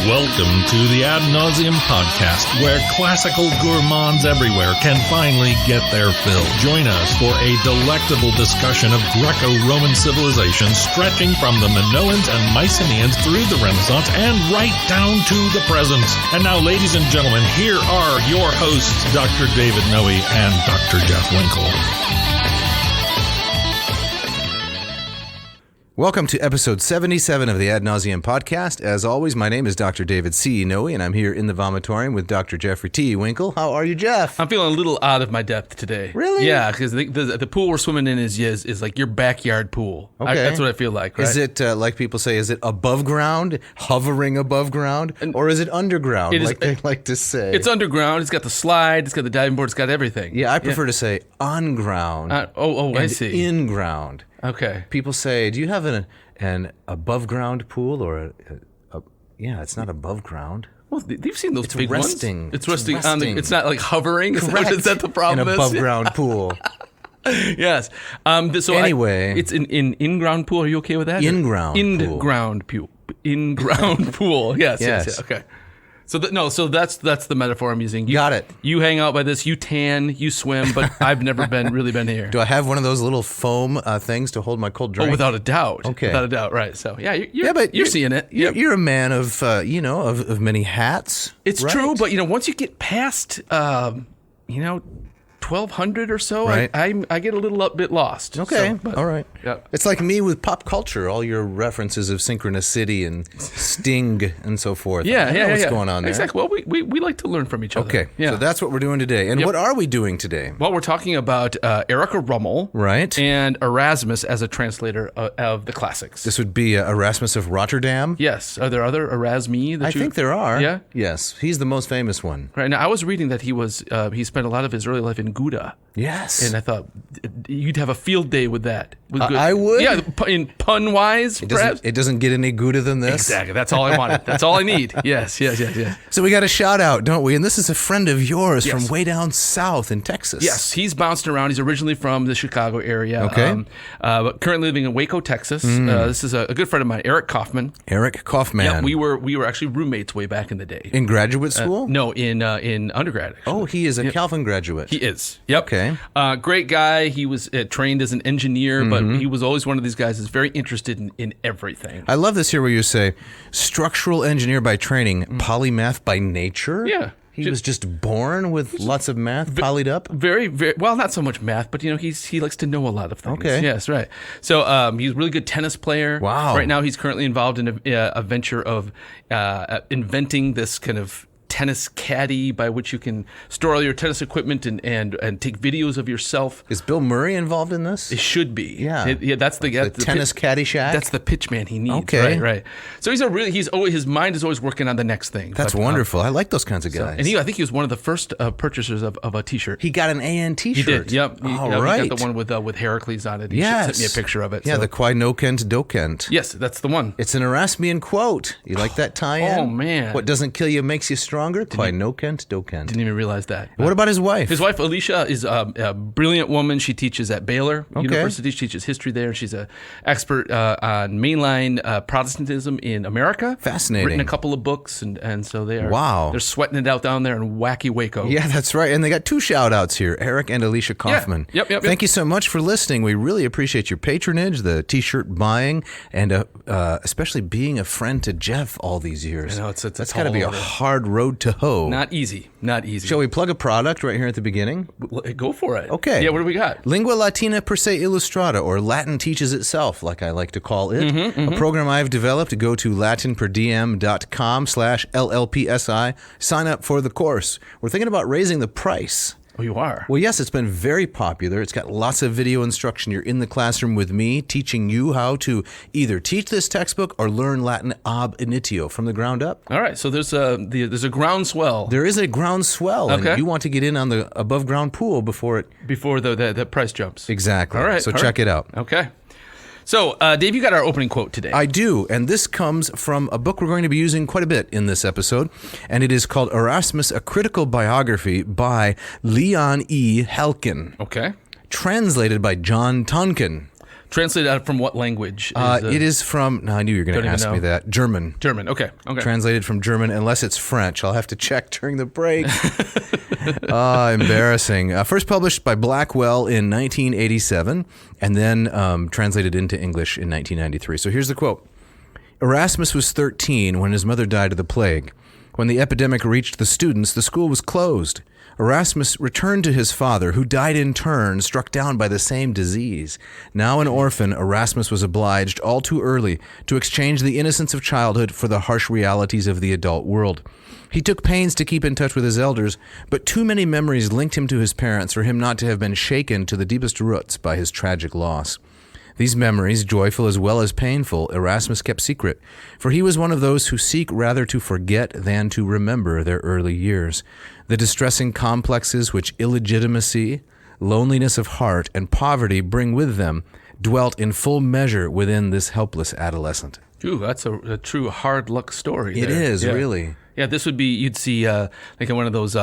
Welcome to the Ad Nauseam podcast, where classical gourmands everywhere can finally get their fill. Join us for a delectable discussion of Greco-Roman civilization stretching from the Minoans and Mycenaeans through the Renaissance and right down to the present. And now, ladies and gentlemen, here are your hosts, Dr. David Noe and Dr. Jeff Winkle. Welcome to episode 77 of the Ad Nauseam podcast. As always, my name is Dr. David C. Noe, and I'm here in the vomitorium with Dr. Jeffrey T. Winkle. How are you, Jeff? I'm feeling a little out of my depth today. Really? Yeah, because the pool we're swimming in is like your backyard pool. Okay. That's what I feel like, right? Is it, like people say, is it above ground, hovering above ground, or is it underground, like they like to say? It's underground. It's got the slide. It's got the diving board. It's got everything. Yeah, I prefer to say on ground. I see. In ground. Okay. People say, do you have an above ground pool or yeah, it's not above ground. Well, you've seen those big resting. ones. It's resting on the. It's not like hovering. Correct. Is that the problem? An above ground pool. Yes. So anyway, it's an in-ground pool. Are you okay with that? In-ground pool. In-ground pool. In-ground pool. Yes. Okay. So that's the metaphor I'm using. Got it. You hang out by this. You tan. You swim. But I've never really been here. Do I have one of those little foam things to hold my cold drink? Oh, without a doubt. Okay. Without a doubt. Right. So yeah, you're seeing it. You're a man of of many hats. It's right? true, but once you get past 1,200 or so, right. I get a little bit lost. Okay, all right. Yeah. It's like me with pop culture, all your references of synchronicity and Sting and so forth. I know what's going on there. Exactly. Well, we like to learn from each other. Okay, so that's what we're doing today. And what are we doing today? Well, we're talking about Erika Rummel, right, and Erasmus as a translator of the classics. This would be Erasmus of Rotterdam. Yes. Are there other Erasmi? I think there are. Yeah. Yes, he's the most famous one. Right. Now, I was reading that he spent a lot of his early life in Gouda. Yes. And I thought you'd have a field day with that. I would. Yeah, in pun-wise, perhaps. It doesn't get any Gouda than this. Exactly. That's all I wanted. That's all I need. Yes. So we got a shout out, don't we? And this is a friend of yours from way down south in Texas. Yes. He's bouncing around. He's originally from the Chicago area. Okay. But currently living in Waco, Texas. This is a good friend of mine, Eric Kaufman. Eric Kaufman. Yeah, we were actually roommates way back in the day. In graduate school? No, in undergrad. Actually. Oh, he is a Calvin graduate. He is. Yep. Okay. Great guy. He was trained as an engineer, but he was always one of these guys that's very interested in everything. I love this here where you say, structural engineer by training, polymath by nature? Yeah. He was just born with lots of math polyed up? Very, very, well, not so much math, but, he likes to know a lot of things. Okay. Yes, right. So he's a really good tennis player. Wow. Right now he's currently involved in a venture of inventing this kind of tennis caddy by which you can store all your tennis equipment and take videos of yourself. Is Bill Murray involved in this? It should be. Yeah. That's the tennis caddy shack? That's the pitch man he needs. Okay. Right. So his mind is always working on the next thing. That's wonderful. I like those kinds of guys. And I think he was one of the first purchasers of a T-shirt. He got an AN T-shirt. He did. Yep. He right. got the one with Heracles on it. He yes. sent me a picture of it. Yeah, so. the Quai Nocent Docent. Yes, that's the one. It's an Erasmian quote. You like that tie-in? Oh, man. What doesn't kill you makes you stronger? Quai Nocent Docent. Didn't even realize that. What about his wife? His wife, Alicia, is a brilliant woman. She teaches at Baylor University. She teaches history there. She's an expert on mainline Protestantism in America. Fascinating. Written a couple of books, and so they are. Wow. They're sweating it out down there in wacky Waco. Yeah, that's right. And they got two shout-outs here, Eric and Alicia Kaufman. Yeah. Yep. Thank you so much for listening. We really appreciate your patronage, the T-shirt buying, and especially being a friend to Jeff all these years. I know, that's got to be a hard road to hoe. Not easy. Shall we plug a product right here at the beginning? Go for it. Okay. Yeah, what do we got? Lingua Latina per se illustrata, or Latin teaches itself, like I like to call it. A program I've developed. Go to latinperdiem.com/LLPSI. Sign up for the course. We're thinking about raising the price. Oh, you are? Well, yes, it's been very popular. It's got lots of video instruction. You're in the classroom with me, teaching you how to either teach this textbook or learn Latin ab initio from the ground up. All right, so there's a groundswell. There is a groundswell, and you want to get in on the above ground pool before the price jumps. Exactly. All right. So check it out. Okay. So, Dave, you got our opening quote today. I do, and this comes from a book we're going to be using quite a bit in this episode, and it is called Erasmus, A Critical Biography by Leon E. Helkin. Okay. Translated by John Tonkin. Translated out from what language? It is from, no, I knew you were going to Don't even ask me know. that. German. German. Okay. Translated from German, unless it's French. I'll have to check during the break. Embarrassing. First published by Blackwell in 1987, and then translated into English in 1993. So here's the quote. Erasmus was 13 when his mother died of the plague. When the epidemic reached the students, the school was closed. Erasmus returned to his father, who died in turn, struck down by the same disease. Now an orphan, Erasmus was obliged, all too early, to exchange the innocence of childhood for the harsh realities of the adult world. He took pains to keep in touch with his elders, but too many memories linked him to his parents for him not to have been shaken to the deepest roots by his tragic loss. These memories, joyful as well as painful, Erasmus kept secret, for he was one of those who seek rather to forget than to remember their early years. The distressing complexes which illegitimacy, loneliness of heart, and poverty bring with them dwelt in full measure within this helpless adolescent. Ooh, that's a true hard luck story. It there. is, Yeah. really. Yeah, this would be, you'd see like in one of those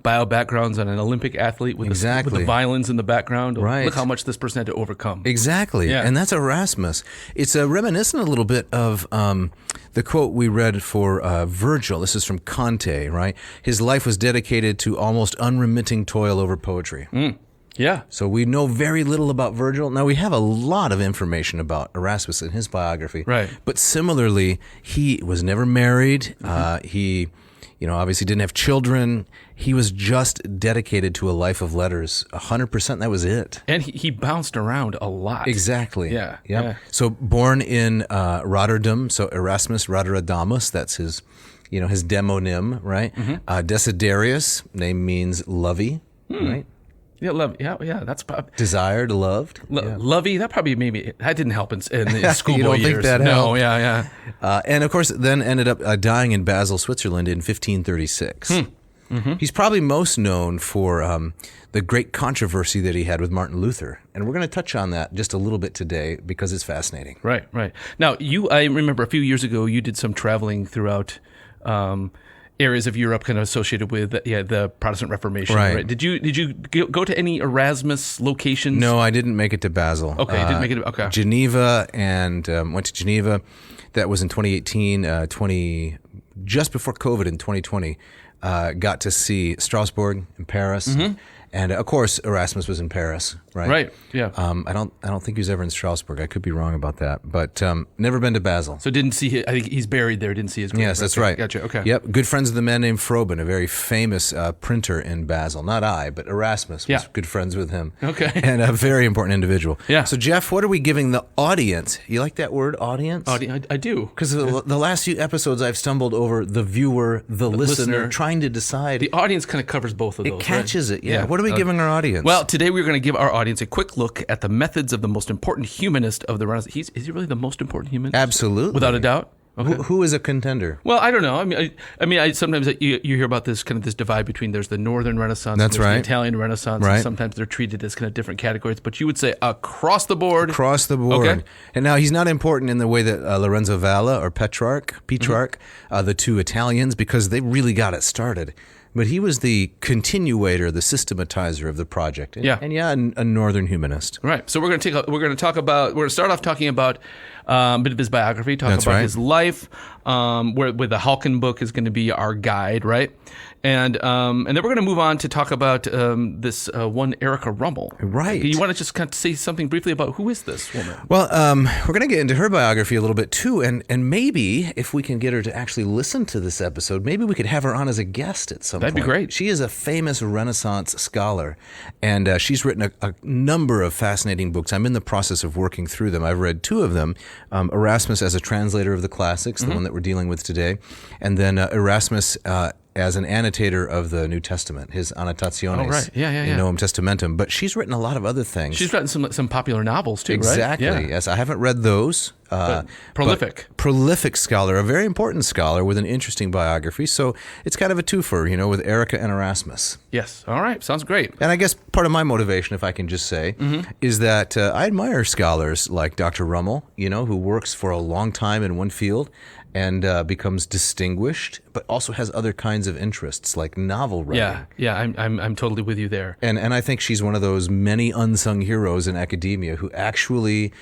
bio backgrounds on an Olympic athlete with, with the violins in the background. Right. Look how much this person had to overcome. Exactly. Yeah. And that's Erasmus. It's reminiscent a little bit of the quote we read for Virgil. This is from Conte, right? His life was dedicated to almost unremitting toil over poetry. Yeah. So we know very little about Virgil. Now, we have a lot of information about Erasmus in his biography. Right. But similarly, he was never married. He, obviously didn't have children. He was just dedicated to a life of letters. 100%, that was it. And he bounced around a lot. Exactly. Yeah. Yep. Yeah. So born in Rotterdam, so Erasmus Rotterdamus, that's his, his demonym, right? Desiderius, name means lovey, right? Yeah, love. Yeah. That's Desired, loved. lovey. That probably maybe that didn't help in the schoolboy You don't years. think that No. helped? Yeah. And of course, then ended up dying in Basel, Switzerland in 1536. He's probably most known for the great controversy that he had with Martin Luther. And we're going to touch on that just a little bit today because it's fascinating. Right. Now, I remember a few years ago you did some traveling throughout areas of Europe kind of associated with the Protestant Reformation. Right. Did you go to any Erasmus locations? No, I didn't make it to Basel. Okay, didn't make it. Okay. Geneva, and went to Geneva. That was in 2018, just before COVID in 2020. Got to see Strasbourg and Paris. And of course, Erasmus was in Paris, right? Right. Yeah. I don't think he was ever in Strasbourg. I could be wrong about that, but never been to Basel. So didn't see. I think he's buried there. Didn't see his grave. Yes, that's right. Gotcha. Okay. Yep. Good friends with a man named Froben, a very famous printer in Basel. Not I, but Erasmus was good friends with him. Okay. And a very important individual. Yeah. So Jeff, what are we giving the audience? You like that word, audience? I do. Because the last few episodes, I've stumbled over the viewer, the listener, trying to decide. The audience kind of covers both of those. It catches right? it. Yeah. What are we giving our audience? Well, today we're going to give our audience a quick look at the methods of the most important humanist of the Renaissance. Is he really the most important humanist? Absolutely. Without a doubt. Okay. Who is a contender? Well, I don't know. I mean, sometimes you hear about this divide between there's the Northern Renaissance, That's and there's right. the Italian Renaissance, Right. and sometimes they're treated as kind of different categories. But you would say across the board. Across the board. Okay. And now he's not important in the way that Lorenzo Valla or Petrarch, the two Italians, because they really got it started. But he was the continuator, the systematizer of the project. And a Northern humanist. Right. So we're going to start off talking about a bit of his biography, That's right. his life, where the Halkin book is going to be our guide, right? And then we're going to move on to talk about this one Erika Rummel. Right. You want to just kind of say something briefly about who is this woman? Well, we're going to get into her biography a little bit too, and maybe if we can get her to actually listen to this episode, maybe we could have her on as a guest at some That'd point. be great. She is a famous Renaissance scholar, and she's written a number of fascinating books. I'm in the process of working through them. I've read two of them, Erasmus as a translator of the classics, the one that we're dealing with today, and then Erasmus as an annotator of the New Testament, his Annotationes in Novum Testamentum. But she's written a lot of other things. She's written some popular novels too, Exactly, right? yes. I haven't read those. Prolific. But prolific scholar, a very important scholar with an interesting biography. So it's kind of a twofer, with Erika and Erasmus. Yes. All right. Sounds great. And I guess part of my motivation, if I can just say, is that I admire scholars like Dr. Rummel, who works for a long time in one field, and becomes distinguished, but also has other kinds of interests like novel writing. Yeah, I'm totally with you there. And I think she's one of those many unsung heroes in academia who actually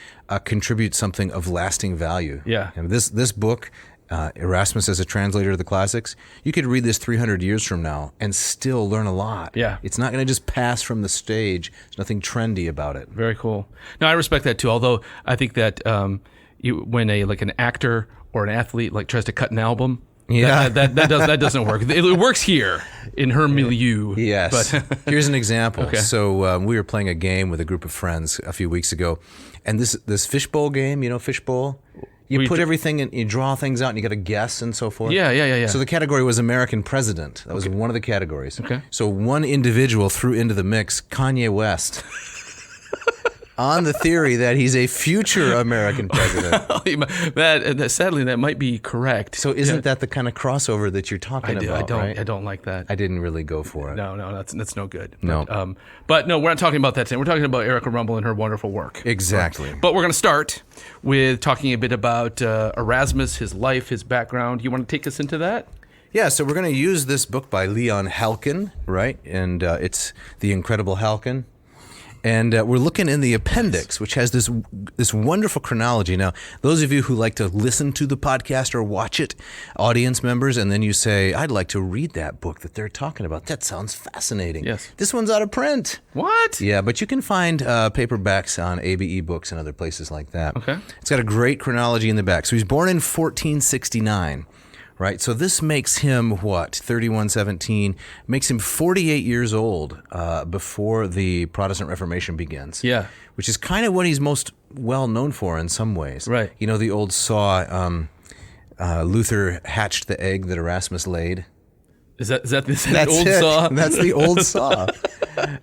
contribute something of lasting value. Yeah. And this book, Erasmus as a Translator of the Classics, you could read this 300 years from now and still learn a lot. Yeah. It's not going to just pass from the stage. There's nothing trendy about it. Very cool. No, I respect that too. Although I think that when an actor or an athlete tries to cut an album, that doesn't work. It works here in her milieu. Yes. But here's an example. Okay. So we were playing a game with a group of friends a few weeks ago, and this fishbowl game, fishbowl. You put everything in, you draw things out, and you got to guess and so forth. Yeah. So the category was American president. That was one of the categories. Okay. So one individual threw into the mix Kanye West on the theory that he's a future American president. Sadly, that might be correct. So isn't that the kind of crossover that you're talking about? I don't like that. I didn't really go for it. No, that's no good. No. But no, we're not talking about that today. We're talking about Erika Rummel and her wonderful work. Exactly. But we're going to start with talking a bit about Erasmus, his life, his background. You want to take us into that? Yeah, so we're going to use this book by Leon Halkin, right? And it's The Incredible Halkin. And we're looking in the appendix, which has this wonderful chronology. Now, those of you who like to listen to the podcast or watch it, audience members, and then you say, I'd like to read that book that they're talking about. That sounds fascinating. Yes. This one's out of print. What? Yeah, but you can find paperbacks on ABE Books and other places like that. Okay. It's got a great chronology in the back. So he's born in 1469. Right, so this makes him, 3117, makes him 48 years old before the Protestant Reformation begins. Yeah. Which is kind of what he's most well known for in some ways. Right. The old saw, Luther hatched the egg that Erasmus laid. Is that the That's old it. saw? That's the old saw.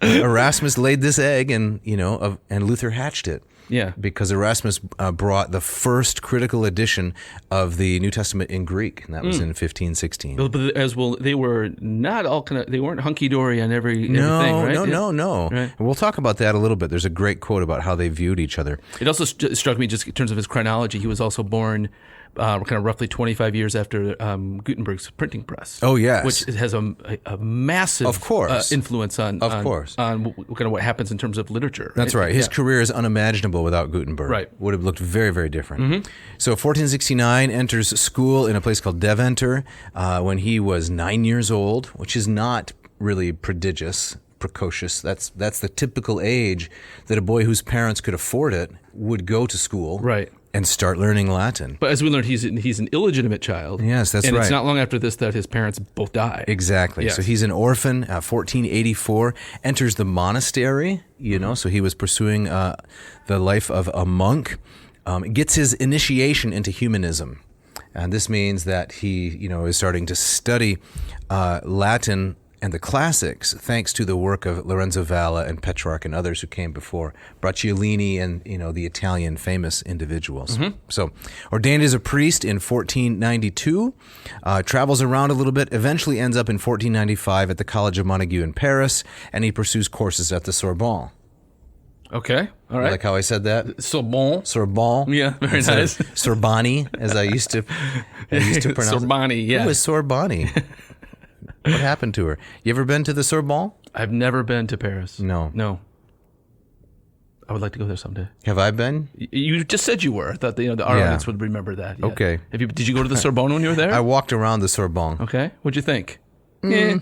Erasmus laid this egg and Luther hatched it. Yeah. Because Erasmus brought the first critical edition of the New Testament in Greek, and that was in 1516. But they were not all they weren't hunky-dory on everything, right? No. Right. And we'll talk about that a little bit. There's a great quote about how they viewed each other. It also struck me just in terms of his chronology. He was also born kind of roughly 25 years after Gutenberg's printing press. Oh, yes. Which has a massive of course. Influence on kind of what happens in terms of literature. That's right. His career is unimaginable without Gutenberg. Right. Would have looked very, very different. Mm-hmm. So 1469, enters school in a place called Deventer when he was 9 years old, which is not really precocious. That's the typical age that a boy whose parents could afford it would go to school. Right. And start learning Latin. But as we learned, he's an illegitimate child. Yes, that's right. And it's not long after this that his parents both die. Exactly. Yes. So he's an orphan, 1484, enters the monastery, so he was pursuing the life of a monk, gets his initiation into humanism. And this means that he, is starting to study Latin and the classics, thanks to the work of Lorenzo Valla and Petrarch and others who came before, Bracciolini and, the Italian famous individuals. Mm-hmm. So ordained as a priest in 1492, travels around a little bit, eventually ends up in 1495 at the College of Montaigu in Paris, and he pursues courses at the Sorbonne. Okay, all right. You like how I said that? Sorbonne. Yeah, very nice. Sorbonne, as I used to pronounce Sorbonne, yeah. Who is Sorbonne? What happened to her? You ever been to the Sorbonne? I've never been to Paris. No. I would like to go there someday. Have I been? You just said you were. I thought the audience would remember that. Yeah. Okay. Did you go to the Sorbonne when you were there? I walked around the Sorbonne. Okay. What'd you think? Meh.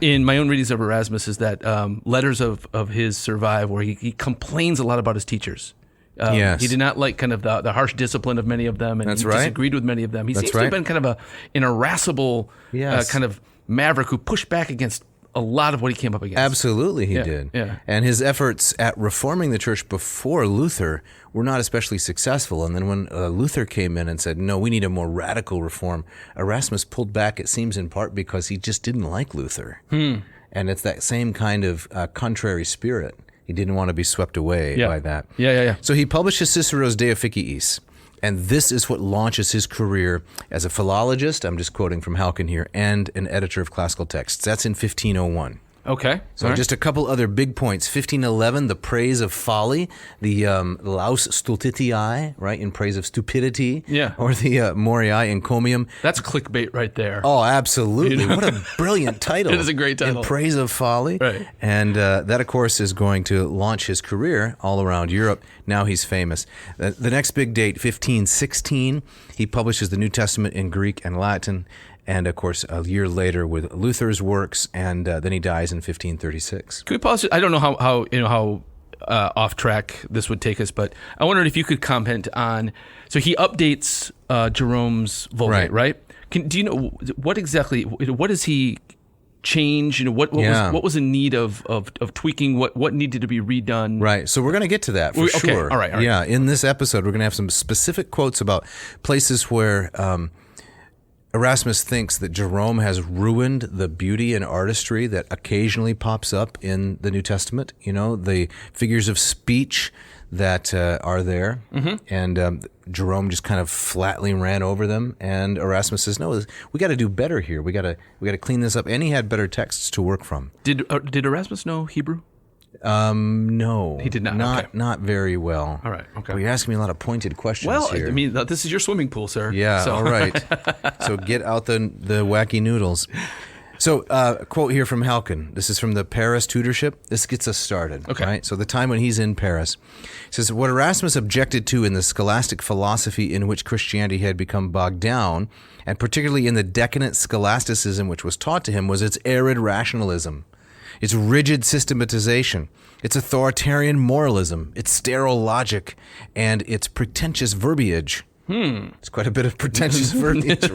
In my own readings of Erasmus is that letters of his survive where he complains a lot about his teachers. Yes. He did not like kind of the harsh discipline of many of them, and That's he right. disagreed with many of them. He seems to have been kind of an irascible kind of maverick who pushed back against a lot of what he came up against. Absolutely, he did. Yeah. And his efforts at reforming the church before Luther were not especially successful. And then when Luther came in and said, no, we need a more radical reform, Erasmus pulled back, it seems in part because he just didn't like Luther. And it's that same kind of contrary spirit. He didn't want to be swept away by that. Yeah. So he publishes Cicero's De Officiis, and this is what launches his career as a philologist, I'm just quoting from Halkin here, and an editor of classical texts. That's in 1501. Okay. So just a couple other big points. 1511, the praise of folly, the laus stultitiae, right, in praise of stupidity. Yeah. Or the moriae encomium. That's clickbait right there. Oh, absolutely. What a brilliant title. It is a great title. In praise of folly. Right. And that, of course, is going to launch his career all around Europe. Now he's famous. The next big date, 1516, he publishes the New Testament in Greek and Latin. And, of course, a year later with Luther's works, and then he dies in 1536. Can we pause? I don't know how off track this would take us, but I wondered if you could comment on. So he updates Jerome's Vulgate, right? Do you know what does he change? What was in need of tweaking? What needed to be redone? Right. So we're going to get to that for sure. All right. Yeah. In this episode, we're going to have some specific quotes about places where Erasmus thinks that Jerome has ruined the beauty and artistry that occasionally pops up in the New Testament. The figures of speech that are there. Mm-hmm. And Jerome just kind of flatly ran over them. And Erasmus says, no, we got to do better here. We got to clean this up. And he had better texts to work from. Did Erasmus know Hebrew? No. He did not. Not very well. All right. Okay. Well, you're asking me a lot of pointed questions here. Well, I mean, this is your swimming pool, sir. Yeah, so. All right. So get out the wacky noodles. So a quote here from Halkin. This is from the Paris tutorship. This gets us started. Okay. Right? So the time when he's in Paris. He says, what Erasmus objected to in the scholastic philosophy in which Christianity had become bogged down, and particularly in the decadent scholasticism which was taught to him, was its arid rationalism, its rigid systematization, its authoritarian moralism, its sterile logic, and its pretentious verbiage. It's quite a bit of pretentious verbiage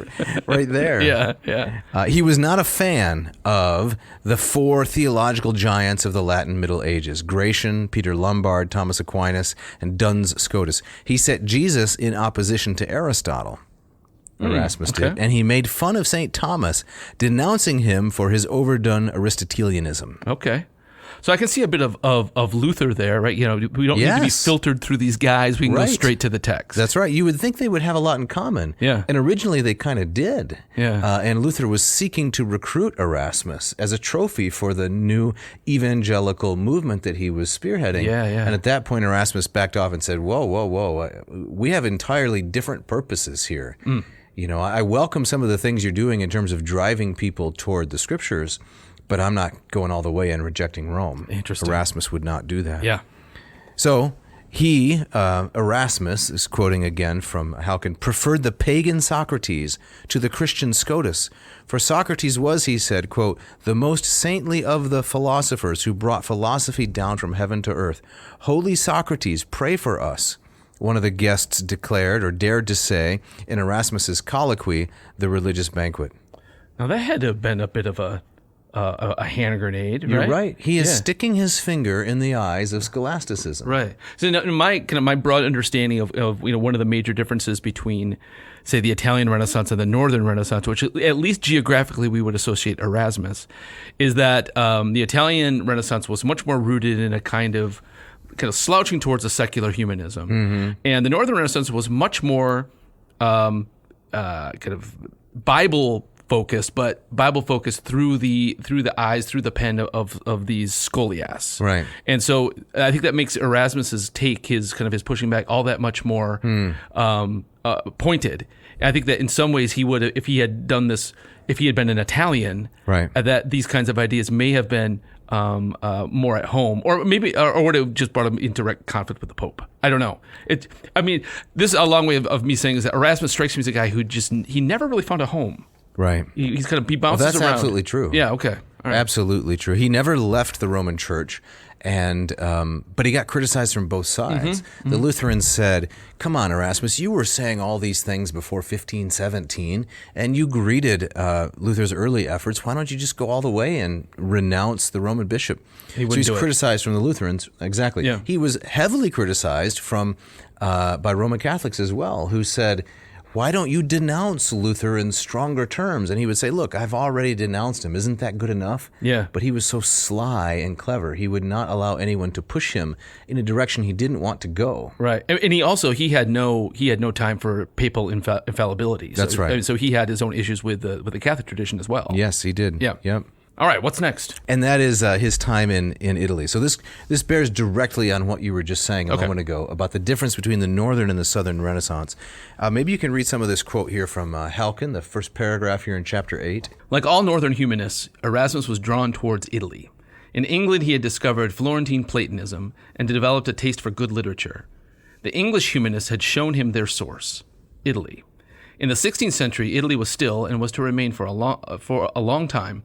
right there. Yeah. He was not a fan of the four theological giants of the Latin Middle Ages, Gratian, Peter Lombard, Thomas Aquinas, and Duns Scotus. He set Jesus in opposition to Aristotle. Erasmus did, and he made fun of St. Thomas, denouncing him for his overdone Aristotelianism. Okay. So I can see a bit of Luther there, right? We don't need to be filtered through these guys. We can go straight to the text. That's right. You would think they would have a lot in common. Yeah. And originally they kind of did. Yeah. And Luther was seeking to recruit Erasmus as a trophy for the new evangelical movement that he was spearheading. Yeah. And at that point, Erasmus backed off and said, whoa. We have entirely different purposes here. I welcome some of the things you're doing in terms of driving people toward the scriptures, but I'm not going all the way and rejecting Rome. Interesting. Erasmus would not do that. Yeah. So he, Erasmus, is quoting again from Halkin, preferred the pagan Socrates to the Christian Scotus. For Socrates was, he said, quote, the most saintly of the philosophers who brought philosophy down from heaven to earth. Holy Socrates, pray for us. One of the guests declared or dared to say in Erasmus's colloquy, the religious banquet. Now that had to have been a bit of a hand grenade, right? You're right. He is sticking his finger in the eyes of scholasticism. Right. So in my broad understanding of one of the major differences between, say, the Italian Renaissance and the Northern Renaissance, which at least geographically we would associate Erasmus, is that the Italian Renaissance was much more rooted in a kind of slouching towards a secular humanism, and the Northern Renaissance was much more kind of Bible focused, but Bible focused through the eyes, through the pen of these scholiasts. Right. And so I think that makes Erasmus's take, his pushing back, all that much more pointed. And I think that in some ways he would, if he had done this, if he had been an Italian, right, that these kinds of ideas may have been more at home, or maybe, or would have just brought him into direct conflict with the Pope. I don't know. This is a long way of me saying is that Erasmus strikes me as a guy who he never really found a home. Right. He bounces that's around. That's absolutely true. Yeah. Okay. All right. Absolutely true. He never left the Roman Church, and but he got criticized from both sides. The Lutherans said, "Come on, Erasmus, you were saying all these things before 1517, and you greeted Luther's early efforts. Why don't you just go all the way and renounce the Roman bishop?" So he's criticized from the Lutherans. Exactly. Yeah. He was heavily criticized from by Roman Catholics as well, who said, why don't you denounce Luther in stronger terms? And he would say, look, I've already denounced him. Isn't that good enough? Yeah. But he was so sly and clever. He would not allow anyone to push him in a direction he didn't want to go. Right. And he had no time for papal infallibility. That's right. So he had his own issues with the Catholic tradition as well. Yes, he did. Yeah. Yep. All right, what's next? And that is his time in Italy. So this bears directly on what you were just saying a moment ago about the difference between the Northern and the Southern Renaissance. Maybe you can read some of this quote here from Halkin, the first paragraph here in chapter 8. Like all Northern humanists, Erasmus was drawn towards Italy. In England, he had discovered Florentine Platonism and developed a taste for good literature. The English humanists had shown him their source, Italy. In the 16th century, Italy was still, and was to remain for a long time,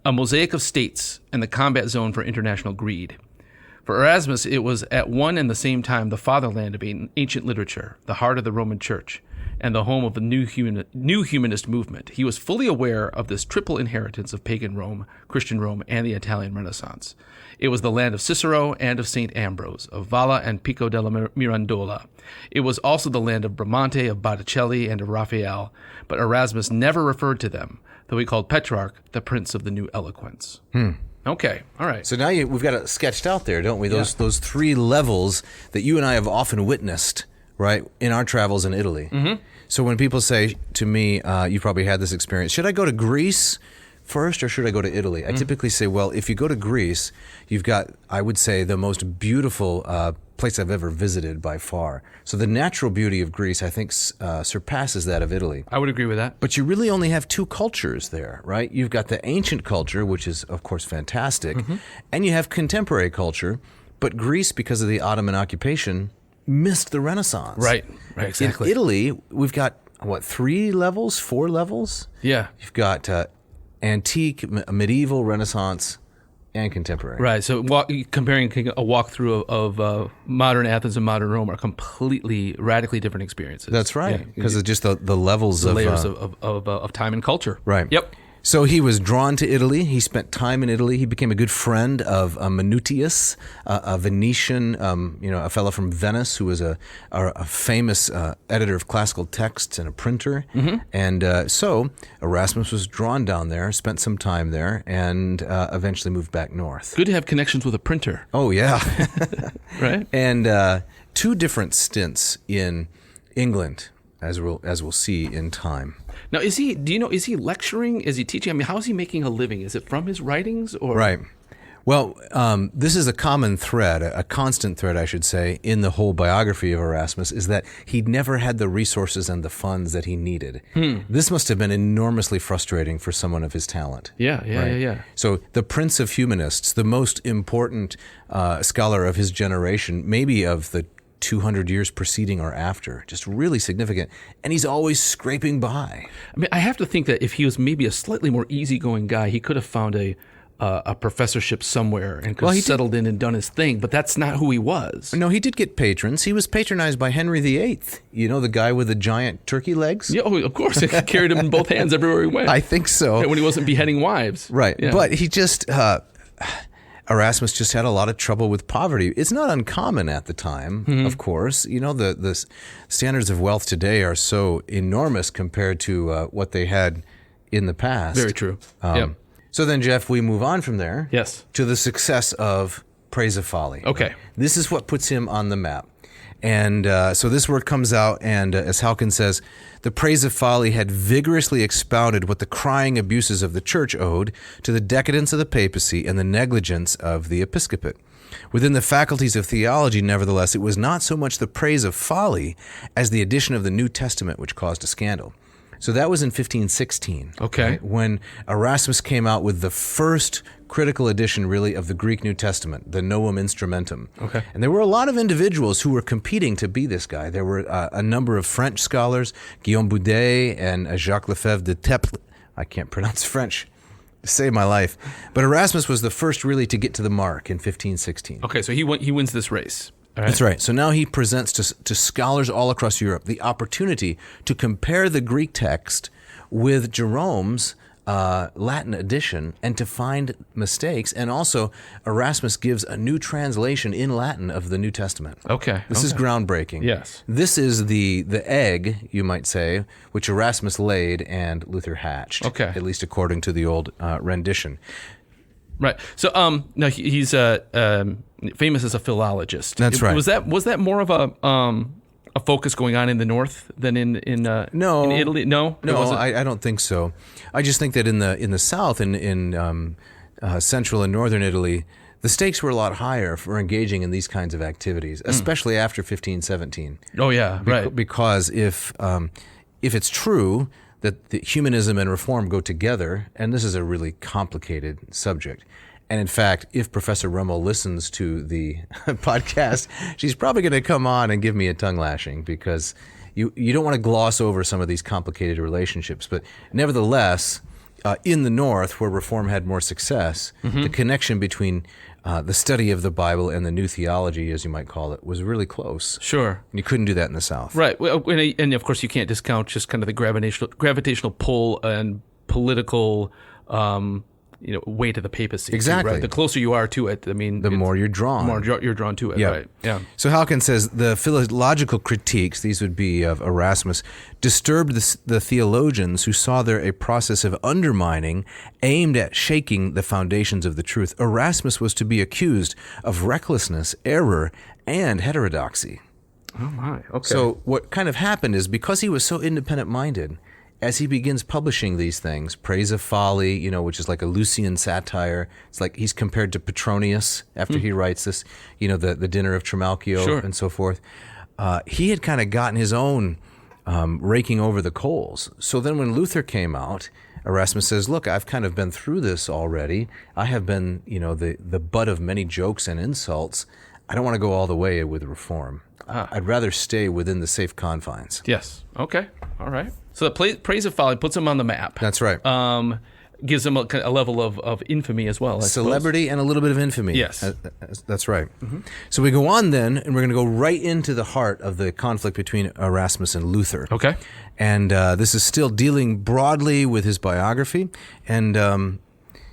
a mosaic of states and the combat zone for international greed. For Erasmus, it was at one and the same time the fatherland of ancient literature, the heart of the Roman Church, and the home of the new humanist movement. He was fully aware of this triple inheritance of pagan Rome, Christian Rome, and the Italian Renaissance. It was the land of Cicero and of St. Ambrose, of Valla and Pico della Mirandola. It was also the land of Bramante, of Botticelli, and of Raphael, but Erasmus never referred to them, though he called Petrarch the Prince of the New Eloquence. Okay, all right. So now we've got it sketched out there, don't we? Those three levels that you and I have often witnessed, right, in our travels in Italy. Mm-hmm. So when people say to me, you probably had this experience, should I go to Greece first or should I go to Italy? I typically say, well, if you go to Greece, you've got, I would say, the most beautiful place I've ever visited by far. So the natural beauty of Greece, I think, surpasses that of Italy. I would agree with that. But you really only have two cultures there, right? You've got the ancient culture, which is, of course, fantastic, and you have contemporary culture. But Greece, because of the Ottoman occupation, missed the Renaissance. Right, exactly. In Italy, we've got, 4 levels? Yeah. You've got antique, medieval, Renaissance, and contemporary. Right. So comparing a walkthrough of modern Athens and modern Rome are completely, radically different experiences. That's right, because it's just the levels the layers of time and culture. Right. Yep. So he was drawn to Italy. He spent time in Italy. He became a good friend of Manutius, a Venetian, a fellow from Venice who was a famous editor of classical texts and a printer. Mm-hmm. And so Erasmus was drawn down there, spent some time there, and eventually moved back north. Good to have connections with a printer. Oh, yeah. Right? And 2 different stints in England, as we'll see in time. Now, is he lecturing? Is he teaching? I mean, how is he making a living? Is it from his writings? Or? Right. Well, this is a common thread, a constant thread, I should say, in the whole biography of Erasmus, is that he never had the resources and the funds that he needed. This must have been enormously frustrating for someone of his talent. Yeah. So the Prince of Humanists, the most important scholar of his generation, maybe of the 200 years preceding or after, just really significant. And he's always scraping by. I mean, I have to think that if he was maybe a slightly more easygoing guy, he could have found a professorship somewhere and could have settled in and done his thing, but that's not who he was. No, he did get patrons. He was patronized by Henry VIII, the guy with the giant turkey legs. Yeah, of course. He carried him in both hands everywhere he went. I think so. When he wasn't beheading wives. Right. Yeah. But he just... Erasmus just had a lot of trouble with poverty. It's not uncommon at the time, of course. The standards of wealth today are so enormous compared to what they had in the past. Very true. Yep. So then, Jeff, we move on from there to the success of Praise of Folly. Okay. This is what puts him on the map. And so this work comes out, and as Halkin says, the Praise of Folly had vigorously expounded what the crying abuses of the church owed to the decadence of the papacy and the negligence of the episcopate. Within the faculties of theology, nevertheless, it was not so much the praise of folly as the addition of the New Testament which caused a scandal. So that was in 1516. Okay. Right, when Erasmus came out with the first critical edition, really, of the Greek New Testament, the Novum Instrumentum. Okay. And there were a lot of individuals who were competing to be this guy. There were a number of French scholars, Guillaume Boudet and Jacques Lefebvre de Teple. I can't pronounce French to save my life. But Erasmus was the first really to get to the mark in 1516. Okay, so he wins this race. All right. That's right. So now he presents to scholars all across Europe the opportunity to compare the Greek text with Jerome's Latin edition and to find mistakes. And also, Erasmus gives a new translation in Latin of the New Testament. Okay. This is groundbreaking. Yes. This is the egg, you might say, which Erasmus laid and Luther hatched. Okay. At least according to the old rendition. Right. So now he's famous as a philologist. That's right. Was that more of a focus going on in the north than in Italy? No, I don't think so. I just think that in the south, in central and northern Italy, the stakes were a lot higher for engaging in these kinds of activities, especially after 1517. Oh yeah, right. Because if it's true that the humanism and reform go together, and this is a really complicated subject. And in fact, if Professor Rummel listens to the podcast, she's probably going to come on and give me a tongue lashing, because you don't want to gloss over some of these complicated relationships. But nevertheless, in the North, where reform had more success, the connection between the study of the Bible and the new theology, as you might call it, was really close. Sure. And you couldn't do that in the South. Right. Well, and of course, you can't discount just kind of the gravitational pull and political weight of the papacy. Exactly. Too, right? The closer you are to it, I mean, the more you're drawn. The more you're drawn to it. Yeah. Right. Yeah. So Halkin says the philological critiques, these would be of Erasmus, disturbed the theologians who saw there a process of undermining aimed at shaking the foundations of the truth. Erasmus was to be accused of recklessness, error, and heterodoxy. Oh my. Okay. So what kind of happened is, because he was so independent-minded, as he begins publishing these things, Praise of Folly, which is like a Lucian satire. It's like he's compared to Petronius after he writes this, the Dinner of Trimalchio and so forth. He had kind of gotten his own raking over the coals. So then when Luther came out, Erasmus says, look, I've kind of been through this already. I have been, the butt of many jokes and insults. I don't want to go all the way with reform. I'd rather stay within the safe confines. Yes. Okay. All right. So the Praise of Folly puts him on the map. That's right. Gives him a level of infamy as well. Celebrity and a little bit of infamy. Yes. That's right. Mm-hmm. So we go on then, and we're going to go right into the heart of the conflict between Erasmus and Luther. Okay. And this is still dealing broadly with his biography. And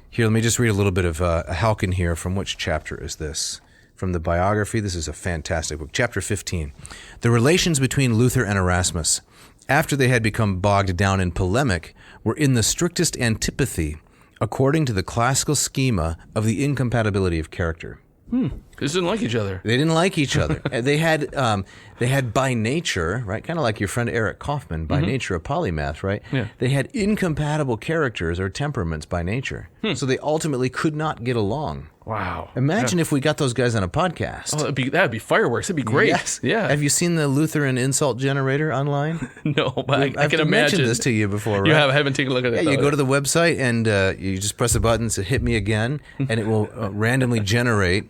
here, let me just read a little bit of Halkin here. From which chapter is this? From the biography. This is a fantastic book. Chapter 15. The relations between Luther and Erasmus, after they had become bogged down in polemic, were in the strictest antipathy, according to the classical schema of the incompatibility of character. They didn't like each other. They didn't like each other. They had by nature, right, kind of like your friend Erika Kaufman, by nature a polymath, right? Yeah. They had incompatible characters or temperaments by nature. So they ultimately could not get along. Wow. Imagine if we got those guys on a podcast. Oh, that'd be fireworks. That'd be great. Yes. Yeah. Have you seen the Lutheran insult generator online? No, but I can imagine. mentioned this to you before, right? You haven't taken a look at it. Yeah, you go to the website and you just press a button to hit me again, and it will randomly generate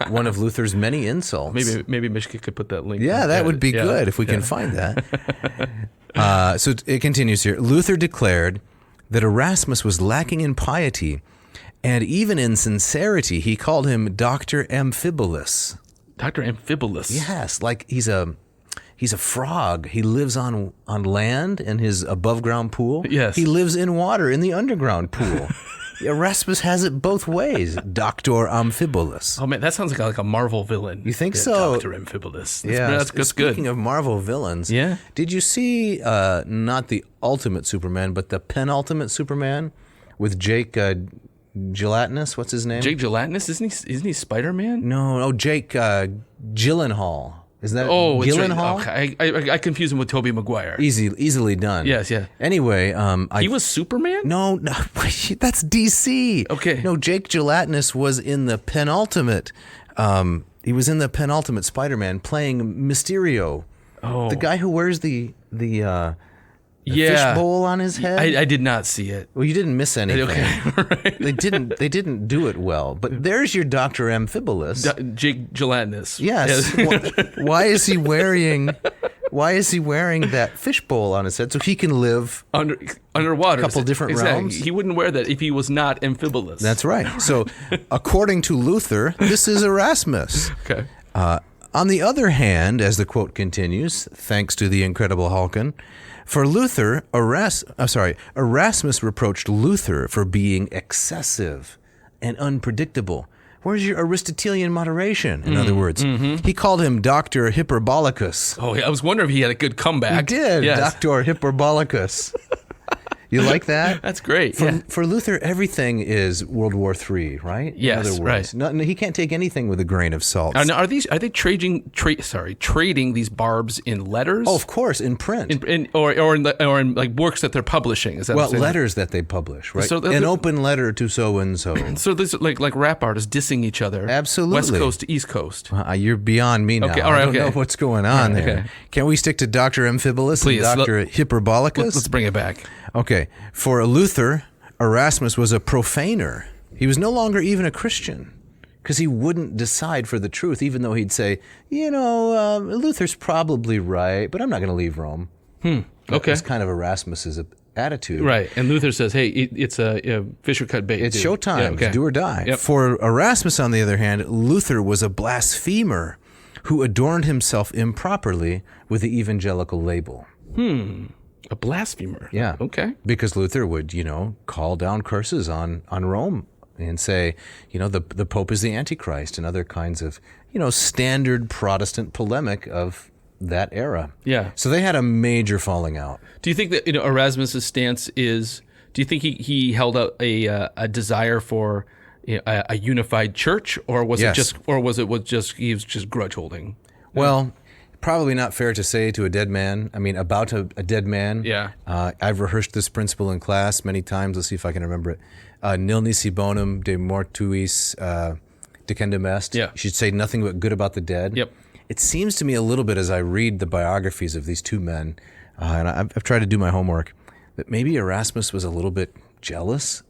one of Luther's many insults. Maybe Michigan could put that link. Yeah, that would be good if we can find that. So it continues here. Luther declared that Erasmus was lacking in piety, and even in sincerity. He called him Dr. Amphibolus. Dr. Amphibolus. Yes, like he's a frog. He lives on land in his above ground pool. Yes. He lives in water in the underground pool. Erasmus has it both ways. Dr. Amphibolus. Oh man, that sounds like a Marvel villain. You think so? Dr. Amphibolus. That's good. Speaking of Marvel villains, did you see not the ultimate Superman, but the penultimate Superman with Jake Gelatinous? What's his name? Jake Gelatinous? Isn't he Spider-Man? No, Jake Gyllenhaal. Isn't that Gyllenhaal? Right. Okay. I confuse him with Tobey Maguire. Easily done. Yes, yeah. Anyway, he was Superman? No, that's DC. Okay. No, Jake Gelatinous was in the penultimate. He was in the penultimate Spider-Man playing Mysterio. Oh, the guy who wears the fish bowl on his head. I did not see it. Well, you didn't miss anything. Okay, right. They didn't do it well. But there's your Dr. Amphibolus. Jake Gelatinous. Yes. Why is he wearing that fish bowl on his head so he can live underwater? A couple different realms. He wouldn't wear that if he was not Amphibolus. That's right. So, according to Luther, this is Erasmus. Okay. On the other hand, as the quote continues, thanks to the incredible Halkin, for Luther, Erasmus reproached Luther for being excessive and unpredictable. Where's your Aristotelian moderation? In other words, he called him Dr. Hyperbolicus. Oh, yeah. I was wondering if he had a good comeback. He did, yes. Dr. Hyperbolicus. You like that? That's great. For Luther, everything is World War III, right? Yes, in other words, right. No, he can't take anything with a grain of salt. Now, are they trading these barbs in letters? Oh, of course, in print. Or in like works that they're publishing. Is that Well, letters that they publish, right? So an open letter to so and so. So this is like rap artists dissing each other. Absolutely. West Coast to East Coast. You're beyond me now. Okay, all right, I don't okay. know what's going on there. Okay. Can we stick to Dr. Amphibolus Please, and Dr. Hyperbolicus? Let's bring it back. Okay. For Luther, Erasmus was a profaner. He was no longer even a Christian because he wouldn't decide for the truth, even though he'd say, Luther's probably right, but I'm not going to leave Rome. Okay. That's kind of Erasmus's attitude. Right. And Luther says, hey, it's a fish or cut bait. It's dude. showtime. Yeah, okay. It's do or die. Yep. For Erasmus, on the other hand, Luther was a blasphemer who adorned himself improperly with the evangelical label. A blasphemer. Yeah. Okay. Because Luther would, call down curses on Rome and say, the Pope is the Antichrist and other kinds of, standard Protestant polemic of that era. Yeah. So they had a major falling out. Do you think that Erasmus's stance is? Do you think he held out a desire for a unified church, or was Yes. he was just grudge holding? Well, probably not fair to say to a dead man. I mean, about a dead man. Yeah. I've rehearsed this principle in class many times. Let's see if I can remember it. Nil nisi bonum de mortuis decendum est. Yeah. You should say nothing but good about the dead. Yep. It seems to me a little bit as I read the biographies of these two men, and I've tried to do my homework, that maybe Erasmus was a little bit jealous